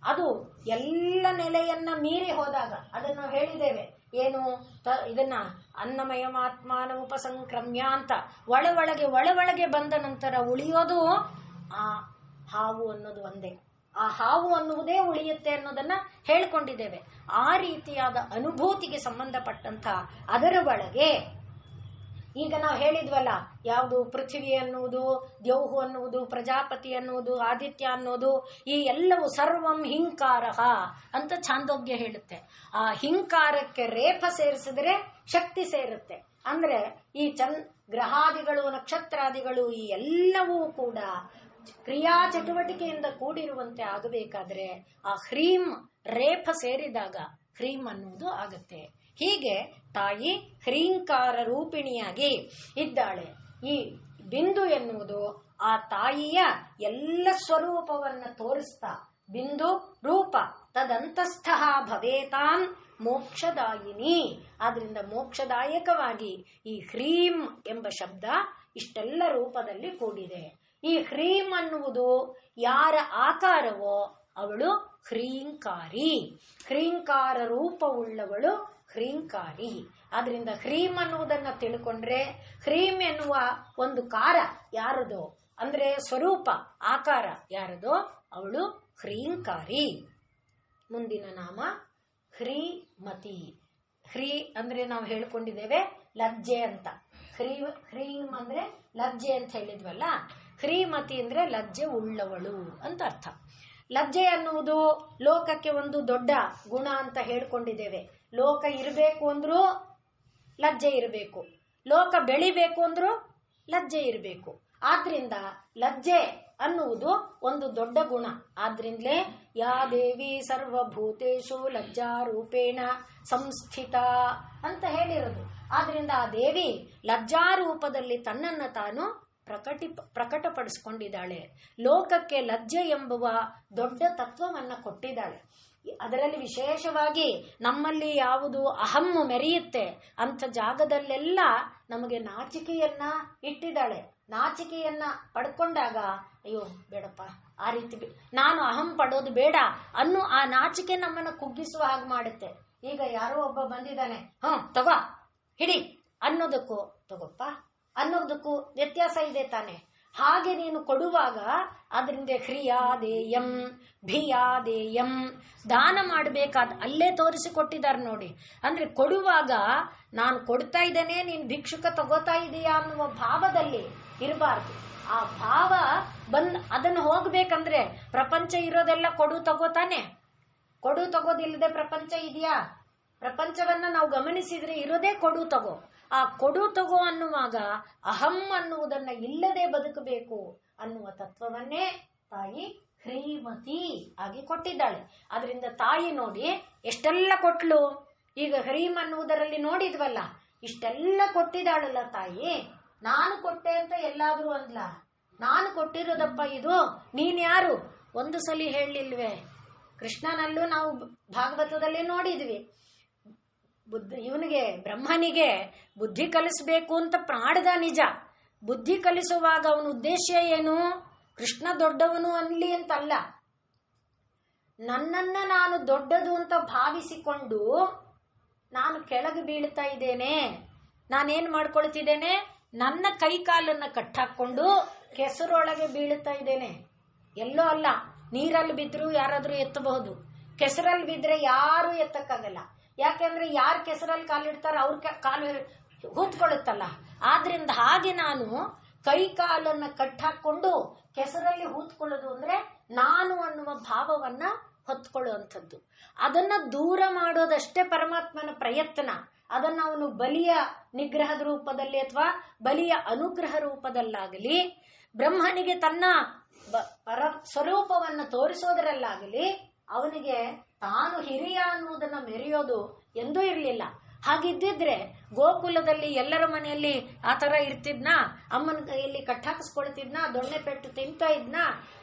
Speaker 2: ಅದು ಎಲ್ಲ ನೆಲೆಯನ್ನ ಮೀರಿ ಹೋದಾಗ, ಅದನ್ನು ಹೇಳಿದ್ದೇವೆ ಏನು, ಇದನ್ನ ಅನ್ನಮಯಮಾತ್ಮಾನ ಉಪಸಂಕ್ರಮ್ಯ ಅಂತ ಒಳೊಳಗೆ ಬಂದ ನಂತರ ಉಳಿಯೋದು ಆ ಹಾವು ಅನ್ನೋದು ಒಂದೇ. ಆ ಹಾವು ಅನ್ನುವುದೇ ಉಳಿಯುತ್ತೆ ಅನ್ನೋದನ್ನ ಹೇಳ್ಕೊಂಡಿದ್ದೇವೆ. ಆ ರೀತಿಯಾದ ಅನುಭೂತಿಗೆ ಸಂಬಂಧಪಟ್ಟಂತ ಅದರ ಒಳಗೆ ಈಗ ನಾವು ಹೇಳಿದ್ವಲ್ಲ, ಯಾವುದು ಪೃಥ್ವಿ ಅನ್ನುವುದು, ದ್ಯೌಹು ಅನ್ನುವುದು, ಪ್ರಜಾಪತಿ ಅನ್ನುವುದು, ಆದಿತ್ಯ ಅನ್ನೋದು, ಈ ಎಲ್ಲವೂ ಸರ್ವಂ ಹಿಂಕಾರ ಅಂತ ಛಾಂದೋಗ್ಯ ಹೇಳುತ್ತೆ. ಆ ಹಿಂಕಾರಕ್ಕೆ ರೇಫ ಸೇರಿಸಿದ್ರೆ ಶಕ್ತಿ ಸೇರುತ್ತೆ. ಅಂದ್ರೆ ಈ ಗ್ರಹಾದಿಗಳು ನಕ್ಷತ್ರಾದಿಗಳು ಈ ಎಲ್ಲವೂ ಕೂಡ ಕ್ರಿಯಾ ಚಟುವಟಿಕೆಯಿಂದ ಕೂಡಿರುವಂತೆ ಆಗಬೇಕಾದ್ರೆ ಆ ಹ್ರೀಂ ರೇಫ ಸೇರಿದಾಗ ಹ್ರೀಂ ಅನ್ನುವುದು ಆಗತ್ತೆ. ಹೀಗೆ ತಾಯಿ ಹ್ರೀಂಕಾರ ರೂಪಿಣಿಯಾಗಿ ಇದ್ದಾಳೆ. ಈ ಬಿಂದು ಎನ್ನುವುದು ಆ ತಾಯಿಯ ಎಲ್ಲ ಸ್ವರೂಪವನ್ನ ತೋರಿಸ್ತಾ ಬಿಂದು ರೂಪ ತದಂತಸ್ಥ ಭವೇತಾನ್ ಮೋಕ್ಷದಾಯಿನಿ. ಆದ್ರಿಂದ ಮೋಕ್ಷದಾಯಕವಾಗಿ ಈ ಹ್ರೀಂ ಎಂಬ ಶಬ್ದ ಇಷ್ಟೆಲ್ಲ ರೂಪದಲ್ಲಿ ಕೂಡಿದೆ. ಈ ಹ್ರೀಂ ಅನ್ನುವುದು ಯಾರ ಆಕಾರವೋ ಅವಳು ಹ್ರೀಂಕಾರಿ, ಹ್ರೀಂಕಾರ ರೂಪವುಳ್ಳವಳು ಹ್ರೀಂಕಾರಿ. ಆದ್ರಿಂದ ಹ್ರೀಂ ಅನ್ನುವುದನ್ನ ತಿಳ್ಕೊಂಡ್ರೆ ಹ್ರೀಂ ಎನ್ನುವ ಒಂದು ಕಾರ ಯಾರದೋ ಅಂದ್ರೆ ಸ್ವರೂಪ ಆಕಾರ ಯಾರದೋ ಅವಳು ಹ್ರೀಂಕಾರಿ. ಮುಂದಿನ ನಾಮ ಹ್ರೀಮತಿ. ಹ್ರೀ ಅಂದ್ರೆ ನಾವು ಹೇಳ್ಕೊಂಡಿದ್ದೇವೆ ಲಜ್ಜೆ ಅಂತ. ಹ್ರೀಂ ಅಂದ್ರೆ ಲಜ್ಜೆ ಅಂತ ಹೇಳಿದ್ವಲ್ಲ, ಹ್ರೀಮತಿ ಅಂದ್ರೆ ಲಜ್ಜೆ ಉಳ್ಳವಳು ಅಂತ ಅರ್ಥ. ಲಜ್ಜೆ ಅನ್ನುವುದು ಲೋಕಕ್ಕೆ ಒಂದು ದೊಡ್ಡ ಗುಣ ಅಂತ ಹೇಳ್ಕೊಂಡಿದ್ದೇವೆ. ಲೋಕ ಇರಬೇಕು ಅಂದ್ರೂ ಲಜ್ಜೆ ಇರಬೇಕು, ಲೋಕ ಬೆಳಿಬೇಕು ಅಂದ್ರೂ ಲಜ್ಜೆ ಇರಬೇಕು. ಆದ್ರಿಂದ ಲಜ್ಜೆ ಅನ್ನುವುದು ಒಂದು ದೊಡ್ಡ ಗುಣ. ಆದ್ರಿಂದಲೇ ಯಾ ದೇವಿ ಸರ್ವಭೂತೇಶು ಲಜ್ಜಾರೂಪೇಣ ಸಂಸ್ಥಿತ ಅಂತ ಹೇಳಿರೋದು. ಆದ್ರಿಂದ ಆ ದೇವಿ ಲಜ್ಜಾರೂಪದಲ್ಲಿ ತನ್ನನ್ನ ತಾನು ಪ್ರಕಟಪಡಿಸಿಕೊಂಡಿದ್ದಾಳೆ. ಲೋಕಕ್ಕೆ ಲಜ್ಜೆ ಎಂಬುವ ದೊಡ್ಡ ತತ್ವವನ್ನ ಕೊಟ್ಟಿದ್ದಾಳೆ. ಅದರಲ್ಲಿ ವಿಶೇಷವಾಗಿ ನಮ್ಮಲ್ಲಿ ಯಾವುದು ಅಹಮ್ಮು ಮೆರೆಯುತ್ತೆ ಅಂಥ ಜಾಗದಲ್ಲೆಲ್ಲ ನಮಗೆ ನಾಚಿಕೆಯನ್ನ ಇಟ್ಟಿದ್ದಾಳೆ. ನಾಚಿಕೆಯನ್ನ ಪಡ್ಕೊಂಡಾಗ ಅಯ್ಯೋ ಬೇಡಪ್ಪ ಆ ರೀತಿ ನಾನು ಅಹಂ ಪಡೋದು ಬೇಡ ಅನ್ನೋ ಆ ನಾಚಿಕೆ ನಮ್ಮನ್ನ ಕುಗ್ಗಿಸುವ ಹಾಗೆ ಮಾಡುತ್ತೆ. ಈಗ ಯಾರೋ ಒಬ್ಬ ಬಂದಿದ್ದಾನೆ, ತಗೋ ಹಿಡಿ ಅನ್ನೋದಕ್ಕೂ ತಗೋಪ್ಪ ಅನ್ನೋದಕ್ಕೂ ವ್ಯತ್ಯಾಸ ಇದೆ ತಾನೆ. ಹಾಗೆ ನೀನು ಕೊಡುವಾಗ ಅದರಿಂದ ಹ್ರಿಯಾದೇಯಂ ಭಿಯಾದೇಯಂ ದಾನ ಮಾಡಬೇಕಾದ ಅಲ್ಲೇ ತೋರಿಸಿಕೊಟ್ಟಿದ್ದಾರೆ ನೋಡಿ. ಅಂದ್ರೆ ಕೊಡುವಾಗ ನಾನು ಕೊಡ್ತಾ ಇದ್ದೇನೆ ನೀನು ಭಿಕ್ಷುಕ ತಗೋತಾ ಇದೀಯಾ ಅನ್ನುವ ಭಾವದಲ್ಲಿ ಇರಬಾರ್ದು. ಆ ಭಾವ ಅದನ್ನು ಹೋಗ್ಬೇಕಂದ್ರೆ ಪ್ರಪಂಚ ಇರೋದೆಲ್ಲ ಕೊಡು ತಗೋತಾನೆ. ಕೊಡು ತಗೋದಿಲ್ಲದೆ ಪ್ರಪಂಚ ಇದೆಯಾ? ಪ್ರಪಂಚವನ್ನ ನಾವು ಗಮನಿಸಿದ್ರೆ ಇರೋದೇ ಕೊಡು ತಗೋ. ಆ ಕೊಡು ತಗೋ ಅನ್ನುವಾಗ ಅಹಂ ಅನ್ನುವುದನ್ನ ಇಲ್ಲದೆ ಬದುಕಬೇಕು ಅನ್ನುವ ತತ್ವವನ್ನೇ ತಾಯಿ ಹ್ರೀಮತಿ ಆಗಿ ಕೊಟ್ಟಿದ್ದಾಳೆ. ಅದರಿಂದ ತಾಯಿ ನೋಡಿ ಎಷ್ಟೆಲ್ಲ ಕೊಟ್ಲು. ಈಗ ಹ್ರೀಂ ಅನ್ನುವುದರಲ್ಲಿ ನೋಡಿದ್ವಲ್ಲ, ಇಷ್ಟೆಲ್ಲ ಕೊಟ್ಟಿದ್ದಾಳಲ್ಲ ತಾಯಿ. ನಾನು ಕೊಟ್ಟೆ ಅಂತ ಎಲ್ಲಾದ್ರೂ ಅಂದ್ಲ? ನಾನು ಕೊಟ್ಟಿರೋದಪ್ಪ ಇದು, ನೀನ್ ಯಾರು ಒಂದು ಸಲಿ ಹೇಳಲಿಲ್ವೇ? ಕೃಷ್ಣನಲ್ಲೂ ನಾವು ಭಾಗವತದಲ್ಲಿ ನೋಡಿದ್ವಿ. ಇವನಿಗೆ ಬ್ರಹ್ಮನಿಗೆ ಬುದ್ಧಿ ಕಲಿಸಬೇಕು ಅಂತ ಪ್ರಾಣದ ನಿಜ. ಬುದ್ಧಿ ಕಲಿಸುವಾಗ ಅವನ ಉದ್ದೇಶ ಏನು? ಕೃಷ್ಣ ದೊಡ್ಡವನು ಅನ್ಲಿ ಅಂತಲ್ಲ, ನನ್ನನ್ನ ನಾನು ದೊಡ್ಡದು ಅಂತ ಭಾವಿಸಿಕೊಂಡು ನಾನು ಕೆಳಗೆ ಬೀಳ್ತಾ ಇದ್ದೇನೆ. ನಾನೇನ್ ಮಾಡ್ಕೊಳ್ತಿದ್ದೇನೆ? ನನ್ನ ಕೈ ಕಾಲನ್ನ ಕಟ್ಟಾಕೊಂಡು ಕೆಸರೊಳಗೆ ಬೀಳ್ತಾ ಇದ್ದೇನೆ. ಎಲ್ಲೋ ಅಲ್ಲ, ನೀರಲ್ಲಿ ಬಿದ್ರು ಯಾರಾದ್ರೂ ಎತ್ತಬಹುದು, ಕೆಸರಲ್ಲಿ ಬಿದ್ರೆ ಯಾರು ಎತ್ತಕ್ಕಾಗಲ್ಲ. ಯಾಕೆಂದ್ರೆ ಯಾರು ಕೆಸರಲ್ಲಿ ಕಾಲಿಡ್ತಾರ ಅವ್ರ ಕಾಲು ಹೂತ್ಕೊಳ್ಳುತ್ತಲ್ಲ. ಆದ್ರಿಂದ ಹಾಗೆ ನಾನು ಕೈ ಕಾಲನ್ನ ಕಟ್ಟಾಕೊಂಡು ಕೆಸರಲ್ಲಿ ಹೂತ್ಕೊಳ್ಳೋದು ಅಂದ್ರೆ ನಾನು ಅನ್ನುವ ಭಾವವನ್ನ ಹೊತ್ಕೊಳ್ಳುವಂಥದ್ದು. ಅದನ್ನ ದೂರ ಮಾಡೋದಷ್ಟೇ ಪರಮಾತ್ಮನ ಪ್ರಯತ್ನ. ಅದನ್ನ ಅವನು ಬಲಿಯ ನಿಗ್ರಹದ ರೂಪದಲ್ಲಿ ಅಥವಾ ಬಲಿಯ ಅನುಗ್ರಹ ರೂಪದಲ್ಲಾಗಲಿ, ಬ್ರಹ್ಮನಿಗೆ ತನ್ನ ಪರ ಸ್ವರೂಪವನ್ನು ತೋರಿಸೋದರಲ್ಲಾಗಲಿ ಅವನಿಗೆ ತಾನು ಹಿರಿಯ ಅನ್ನುವುದನ್ನ ಮೆರೆಯೋದು ಎಂದೂ ಇರಲಿಲ್ಲ. ಹಾಗಿದ್ದಿದ್ರೆ ಗೋಕುಲದಲ್ಲಿ ಎಲ್ಲರ ಮನೆಯಲ್ಲಿ ಆ ತರ ಇರ್ತಿದ್ನಾ? ಅಮ್ಮನ ಕೈಯಲ್ಲಿ ಕಟ್ಟಾಕಿಸ್ಕೊಳ್ತಿದ್ನಾ? ದೊಣ್ಣೆ ಪೆಟ್ಟು ತಿಂತಾ ಇದ್ನಾ?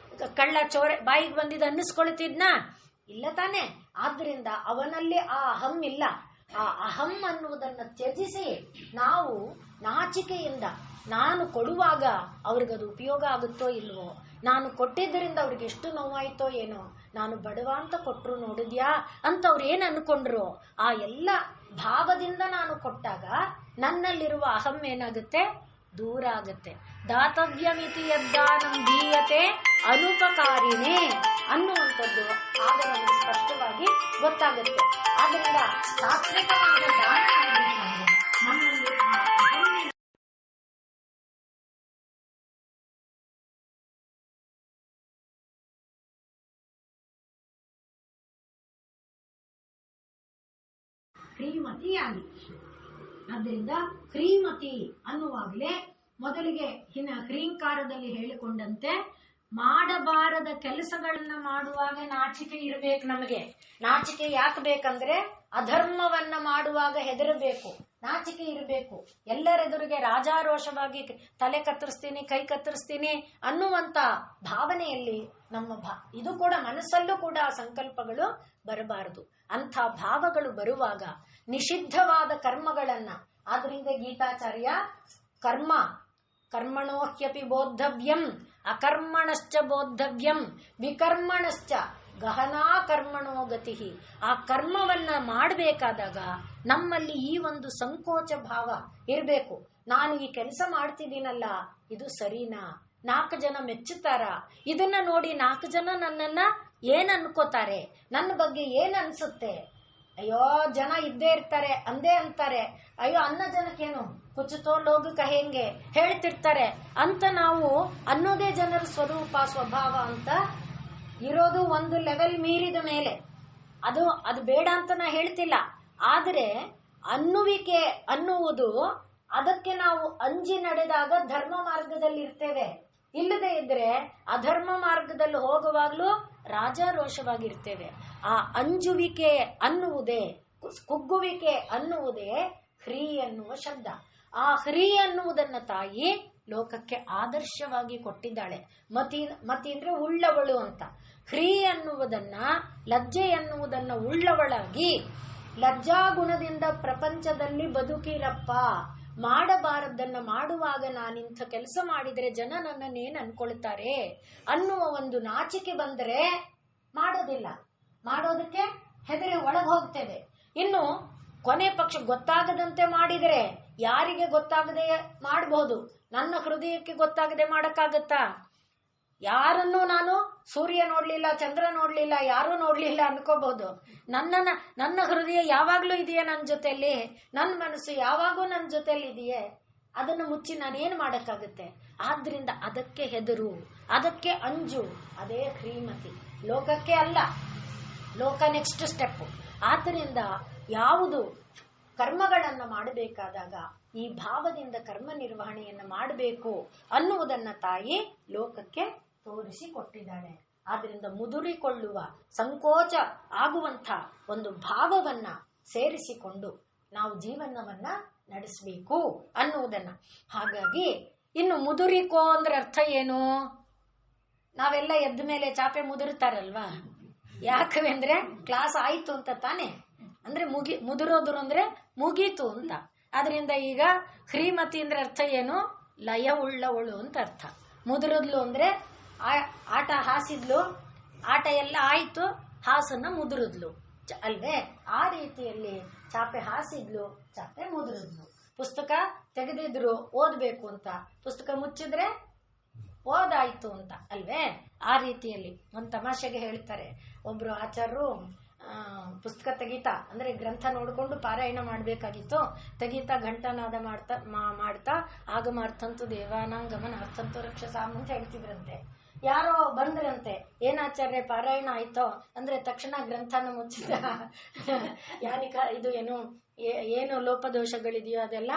Speaker 2: ಕಳ್ಳ ಚೋರೆ ಬಾಯಿಗೆ ಬಂದಿದ್ದು ಅನ್ನಿಸ್ಕೊಳ್ತಿದ್ನಾ? ಇಲ್ಲ ತಾನೆ. ಆದ್ರಿಂದ ಅವನಲ್ಲಿ ಆ ಅಹಂ ಇಲ್ಲ. ಆ ಅಹಂ ಅನ್ನುವುದನ್ನ ತ್ಯಜಿಸಿ ನಾವು ನಾಚಿಕೆಯಿಂದ ನಾನು ಕೊಡುವಾಗ ಅವ್ರಿಗದು ಉಪಯೋಗ ಆಗುತ್ತೋ ಇಲ್ವೋ, ನಾನು ಕೊಟ್ಟಿದ್ದರಿಂದ ಅವ್ರಿಗೆ ಎಷ್ಟು ನೋವಾಯ್ತೋ ಏನೋ, ನಾನು ಬಡವ ಅಂತ ಕೊಟ್ರು ನೋಡಿದ್ಯಾ ಅಂತ ಅವ್ರು ಏನ್ ಅನ್ಕೊಂಡ್ರು, ಆ ಎಲ್ಲ ಭಾವದಿಂದ ನಾನು ಕೊಟ್ಟಾಗ ನನ್ನಲ್ಲಿರುವ ಅಹಂ ಏನಾಗುತ್ತೆ? ದೂರ ಆಗುತ್ತೆ. ದಾತವ್ಯಮಿತಿ ಯದ್ದಾನಂ ದೀಯತೆ ಅನುಪಕಾರಿಣೆ ಅನ್ನುವಂಥದ್ದು ಆಗ ನಮಗೆ ಸ್ಪಷ್ಟವಾಗಿ ಗೊತ್ತಾಗುತ್ತೆ. ಆದ್ದರಿಂದ ಸಾತ್ವಿಕವಾದ ದಾನ ನಮ್ಮಲ್ಲಿ ಶ್ರೀಮತಿಯಾಗಿ ಆದ್ದರಿಂದ ಶ್ರೀಮತಿ ಅನ್ನುವಾಗಲೇ ಮೊದಲಿಗೆ ಹ್ರೀಂಕಾರದಲ್ಲಿ ಹೇಳಿಕೊಂಡಂತೆ ಮಾಡಬಾರದ ಕೆಲಸಗಳನ್ನ ಮಾಡುವಾಗ ನಾಚಿಕೆ ಇರಬೇಕು. ನಮಗೆ ನಾಚಿಕೆ ಯಾಕೆ ಬೇಕಂದ್ರೆ ಅಧರ್ಮವನ್ನ ಮಾಡುವಾಗ ಹೆದರಬೇಕು, ನಾಚಿಕೆ ಇರಬೇಕು. ಎಲ್ಲರೆದುರಿಗೆ ರಾಜಾರೋಷವಾಗಿ ತಲೆ ಕತ್ತರಿಸ್ತೀನಿ, ಕೈ ಕತ್ತರಿಸ್ತೀನಿ ಅನ್ನುವಂತ ಭಾವನೆಯಲ್ಲಿ ಇದು ಕೂಡ ಮನಸ್ಸಲ್ಲೂ ಕೂಡ ಆ ಸಂಕಲ್ಪಗಳು ಬರಬಾರದು. ಅಂಥ ಭಾವಗಳು ಬರುವಾಗ ನಿಷಿದ್ಧವಾದ ಕರ್ಮಗಳನ್ನ, ಆದ್ರಿಂದ ಗೀತಾಚಾರ್ಯ ಕರ್ಮಣೋಹ್ಯಪಿ ಬೋದ್ಧವ್ಯಂ ಅಕರ್ಮಣಶ್ಚ ಬೋದ್ಧವ್ಯಂ ವಿಕರ್ಮಣಶ್ಚ ಗಹನಾ ಕರ್ಮಣೋ ಗತಿ. ಆ ಕರ್ಮವನ್ನ ಮಾಡಬೇಕಾದಾಗ ನಮ್ಮಲ್ಲಿ ಈ ಒಂದು ಸಂಕೋಚ ಭಾವ ಇರಬೇಕು. ನಾನು ಈ ಕೆಲಸ ಮಾಡ್ತಿದ್ದೀನಲ್ಲ, ಇದು ಸರಿನಾ? 4 ಜನ ಮೆಚ್ಚುತ್ತಾರ? ಇದನ್ನ ನೋಡಿ 4 ಜನ ನನ್ನನ್ನ ಏನ್ ಅನ್ಕೋತಾರೆ? ನನ್ನ ಬಗ್ಗೆ ಏನ್ ಅನ್ಸುತ್ತೆ? ಅಯ್ಯೋ, ಜನ ಇದ್ದೇ ಇರ್ತಾರೆ, ಅಂದೇ ಅಂತಾರೆ. ಅಯ್ಯೋ, ಅನ್ನ ಜನಕ್ಕೇನು ಕುಚುತೋ ಲೋಗ ಕಹೆಂಗೆ ಹೇಳ್ತಿರ್ತಾರೆ ಅಂತ ನಾವು ಅನ್ನೋದೇ ಜನರ ಸ್ವರೂಪ, ಸ್ವಭಾವ ಅಂತ ಇರೋದು ಒಂದು ಲೆವೆಲ್ ಮೀರಿದ ಮೇಲೆ. ಅದು ಬೇಡ ಅಂತ ನಾ ಹೇಳ್ತಿಲ್ಲ. ಆದರೆ ಅನ್ನುವಿಕೆ ಅನ್ನುವುದು, ಅದಕ್ಕೆ ನಾವು ಅಂಜಿ ನಡೆದಾಗ ಧರ್ಮ ಮಾರ್ಗದಲ್ಲಿ ಇರ್ತೇವೆ. ಇಲ್ಲದೆ ಇದ್ರೆ ಅಧರ್ಮ ಮಾರ್ಗದಲ್ಲಿ ಹೋಗುವಾಗ್ಲೂ ರಾಜಾರೋಷವಾಗಿರ್ತೇವೆ. ಆ ಅಂಜುವಿಕೆ ಅನ್ನುವುದೇ, ಕುಗ್ಗುವಿಕೆ ಅನ್ನುವುದೇ ಹ್ರೀ ಅನ್ನುವ ಶಬ್ದ. ಆ ಹ್ರೀ ಅನ್ನುವುದನ್ನ ತಾಯಿ ಲೋಕಕ್ಕೆ ಆದರ್ಶವಾಗಿ ಕೊಟ್ಟಿದ್ದಾಳೆ. ಮತಿ ಅಂದ್ರೆ ಉಳ್ಳವಳು ಅಂತ. ಹ್ರೀ ಅನ್ನುವುದನ್ನ, ಲಜ್ಜೆ ಎನ್ನುವುದನ್ನ ಉಳ್ಳವಳಾಗಿ, ಲಜ್ಜಾಗುಣದಿಂದ ಪ್ರಪಂಚದಲ್ಲಿ ಬದುಕಿರಪ್ಪ. ಮಾಡಬಾರದನ್ನ ಮಾಡುವಾಗ ನಾನಿಂಥ ಕೆಲಸ ಮಾಡಿದರೆ ಜನ ನನ್ನನ್ನೇನು ಅನ್ಕೊಳ್ತಾರೆ ಅನ್ನುವ ಒಂದು ನಾಚಿಕೆ ಬಂದರೆ ಮಾಡೋದಿಲ್ಲ. ಮಾಡೋದಕ್ಕೆ ಹೆದರಿ ಒಳಗೆ ಹೋಗ್ತೇವೆ. ಇನ್ನು ಕೊನೆ ಪಕ್ಷ ಗೊತ್ತಾಗದಂತೆ ಮಾಡಿದರೆ ಯಾರಿಗೆ ಗೊತ್ತಾಗದೆ ಮಾಡಬಹುದು, ನನ್ನ ಹೃದಯಕ್ಕೆ ಗೊತ್ತಾಗದೆ ಮಾಡಕ್ಕಾಗತ್ತಾ? ಯಾರನ್ನೂ ನಾನು ಸೂರ್ಯ ನೋಡ್ಲಿಲ್ಲ, ಚಂದ್ರ ನೋಡ್ಲಿಲ್ಲ, ಯಾರೂ ನೋಡ್ಲಿಲ್ಲ ಅನ್ಕೋಬಹುದು. ನನ್ನ ಹೃದಯ ಯಾವಾಗ್ಲೂ ಇದೆಯೇ ನನ್ನ ಜೊತೆಯಲ್ಲಿ, ನನ್ನ ಮನಸ್ಸು ಯಾವಾಗೂ ನನ್ನ ಜೊತೆಯಲ್ಲಿ ಇದೆಯೇ, ಅದನ್ನು ಮುಚ್ಚಿ ನಾನೇನು ಮಾಡಕ್ಕಾಗುತ್ತೆ? ಆದ್ರಿಂದ ಅದಕ್ಕೆ ಹೆದರು, ಅದಕ್ಕೆ ಅಂಜು. ಅದೇ ಶ್ರೀಮತಿ. ಲೋಕಕ್ಕೆ ಅಲ್ಲ, ಲೋಕ ನೆಕ್ಸ್ಟ್ ಸ್ಟೆಪ್. ಆದ್ದರಿಂದ ಯಾವುದು ಕರ್ಮಗಳನ್ನ ಮಾಡಬೇಕಾದಾಗ ಈ ಭಾವದಿಂದ ಕರ್ಮ ನಿರ್ವಹಣೆಯನ್ನ ಮಾಡಬೇಕು ಅನ್ನುವುದನ್ನ ತಾಯಿ ಲೋಕಕ್ಕೆ ತೋರಿಸಿ ಕೊಟ್ಟಿದ್ದಾಳೆ. ಆದ್ರಿಂದ ಮುದುರಿಕೊಳ್ಳುವ, ಸಂಕೋಚ ಆಗುವಂಥ ಒಂದು ಭಾವವನ್ನ ಸೇರಿಸಿಕೊಂಡು ನಾವು ಜೀವನವನ್ನ ನಡೆಸಬೇಕು ಅನ್ನುವುದನ್ನ. ಹಾಗಾಗಿ ಇನ್ನು ಮುದುರಿಕೋ ಅಂದ್ರೆ ಅರ್ಥ ಏನು? ನಾವೆಲ್ಲ ಎದ್ದ ಮೇಲೆ ಚಾಪೆ ಮುದುರುತ್ತಾರಲ್ವಾ? ಯಾಕಂದ್ರೆ ಕ್ಲಾಸ್ ಆಯ್ತು ಅಂತ ತಾನೆ. ಅಂದ್ರೆ ಮುದುರೋದ್ರು ಅಂದ್ರೆ ಮುಗೀತು ಅಂತ. ಆದ್ರಿಂದ ಈಗ ಶ್ರೀಮತಿ ಅಂದ್ರೆ ಅರ್ಥ ಏನು? ಲಯ ಉಳ್ಳವಳು ಅಂತ ಅರ್ಥ. ಮುದುರದ್ಲು ಅಂದ್ರೆ ಆಟ ಹಾಸಿದ್ಲು, ಆಟ ಎಲ್ಲ ಆಯ್ತು, ಹಾಸನ್ನ ಮುದುರಿದ್ಲು ಅಲ್ವೇ? ಆ ರೀತಿಯಲ್ಲಿ ಚಾಪೆ ಹಾಸಿದ್ಲು, ಚಾಪೆ ಮುದುರಿದ್ಲು. ಪುಸ್ತಕ ತೆಗೆದಿದ್ರು ಓದ್ಬೇಕು ಅಂತ, ಪುಸ್ತಕ ಮುಚ್ಚಿದ್ರೆ ಓದಾಯ್ತು ಅಂತ ಅಲ್ವೇ? ಆ ರೀತಿಯಲ್ಲಿ ಒಂದು ತಮಾಷೆಗೆ ಹೇಳ್ತಾರೆ, ಒಬ್ರು ಆಚಾರ್ಯರು ಪುಸ್ತಕ ತೆಗೀತಾ ಅಂದ್ರೆ ಗ್ರಂಥ ನೋಡ್ಕೊಂಡು ಪಾರಾಯಣ ಮಾಡ್ಬೇಕಾಗಿತ್ತು. ತೆಗೀತಾ ಘಂಟಾನಾದ ಮಾಡ್ತಾ ಆಗಮಾರ್ಥಂತು ದೇವಾನಾಂಗಮನ ಅರ್ಥಂತು ರಕ್ಷಸಾಮ್ ಅಂತ ಹೇಳ್ತಿದ್ರಂತೆ. ಯಾರೋ ಬಂದ್ರಂತೆ, ಏನಾಚಾರ್ಯ ಪಾರಾಯಣ ಆಯ್ತೋ ಅಂದ್ರೆ ತಕ್ಷಣ ಗ್ರಂಥನ ಮುಚ್ಚಿದ. ಯಾನಿಕ ಇದು ಏನು ಲೋಪದೋಷಗಳಿದೆಯೋ ಅದೆಲ್ಲ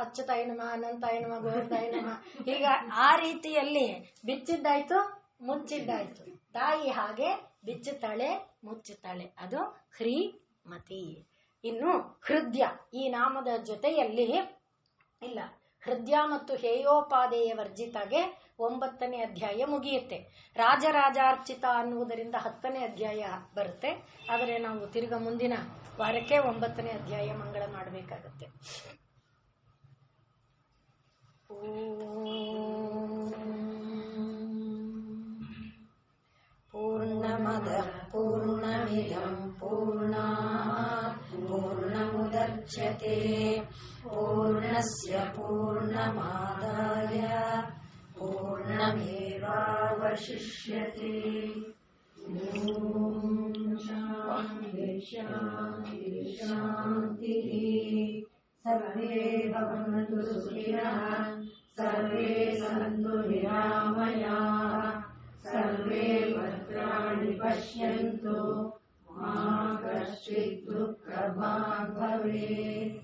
Speaker 2: ಅಚ್ಯುತಾಯ ನಮಃ, ಅನಂತಾಯ ನಮಃ, ಗೋವಿಂದಾಯ ನಮಃ, ಈಗ ಆ ರೀತಿಯಲ್ಲಿ ಬಿಚ್ಚಿದ್ದಾಯ್ತು, ಮುಚ್ಚಿದ್ದಾಯ್ತು. ತಾಯಿ ಹಾಗೆ ಬಿಚ್ಚುತ್ತಾಳೆ, ಮುಚ್ಚುತ್ತಾಳೆ. ಅದು ಶ್ರೀಮತಿ. ಇನ್ನು ಹೃದಯ ಈ ನಾಮದ ಜೊತೆಯಲ್ಲಿ ಇಲ್ಲ, ಹೃದಯ ಮತ್ತು ಹೇಯೋಪಾದೇಯ ವರ್ಜಿತಾಗೆ 9ನೇ ಅಧ್ಯಾಯ ಮುಗಿಯುತ್ತೆ. ರಾಜರಾಜಾರ್ಚಿತ ಅನ್ನುವುದರಿಂದ 10ನೇ ಅಧ್ಯಾಯ ಬರುತ್ತೆ. ಆದರೆ ನಾವು ತಿರ್ಗ ಮುಂದಿನ ವಾರಕ್ಕೆ 9ನೇ ಅಧ್ಯಾಯ ಮಂಗಳ ಮಾಡಬೇಕಾಗತ್ತೆ. पूर्णमदः पूर्णमिदं पूर्णात् पूर्णमुदच्यते पूर्णस्य पूर्णमादाय पूर्णमेवावशिष्यते. शान्ति शान्ति शान्तिः. सर्वे भवन्तु सुखिनः, सर्वे सन्तु निरामयाः, सर्वे भद्राणि पश्यन्तु, मा कश्चित् दुःखभाग् भवेत्.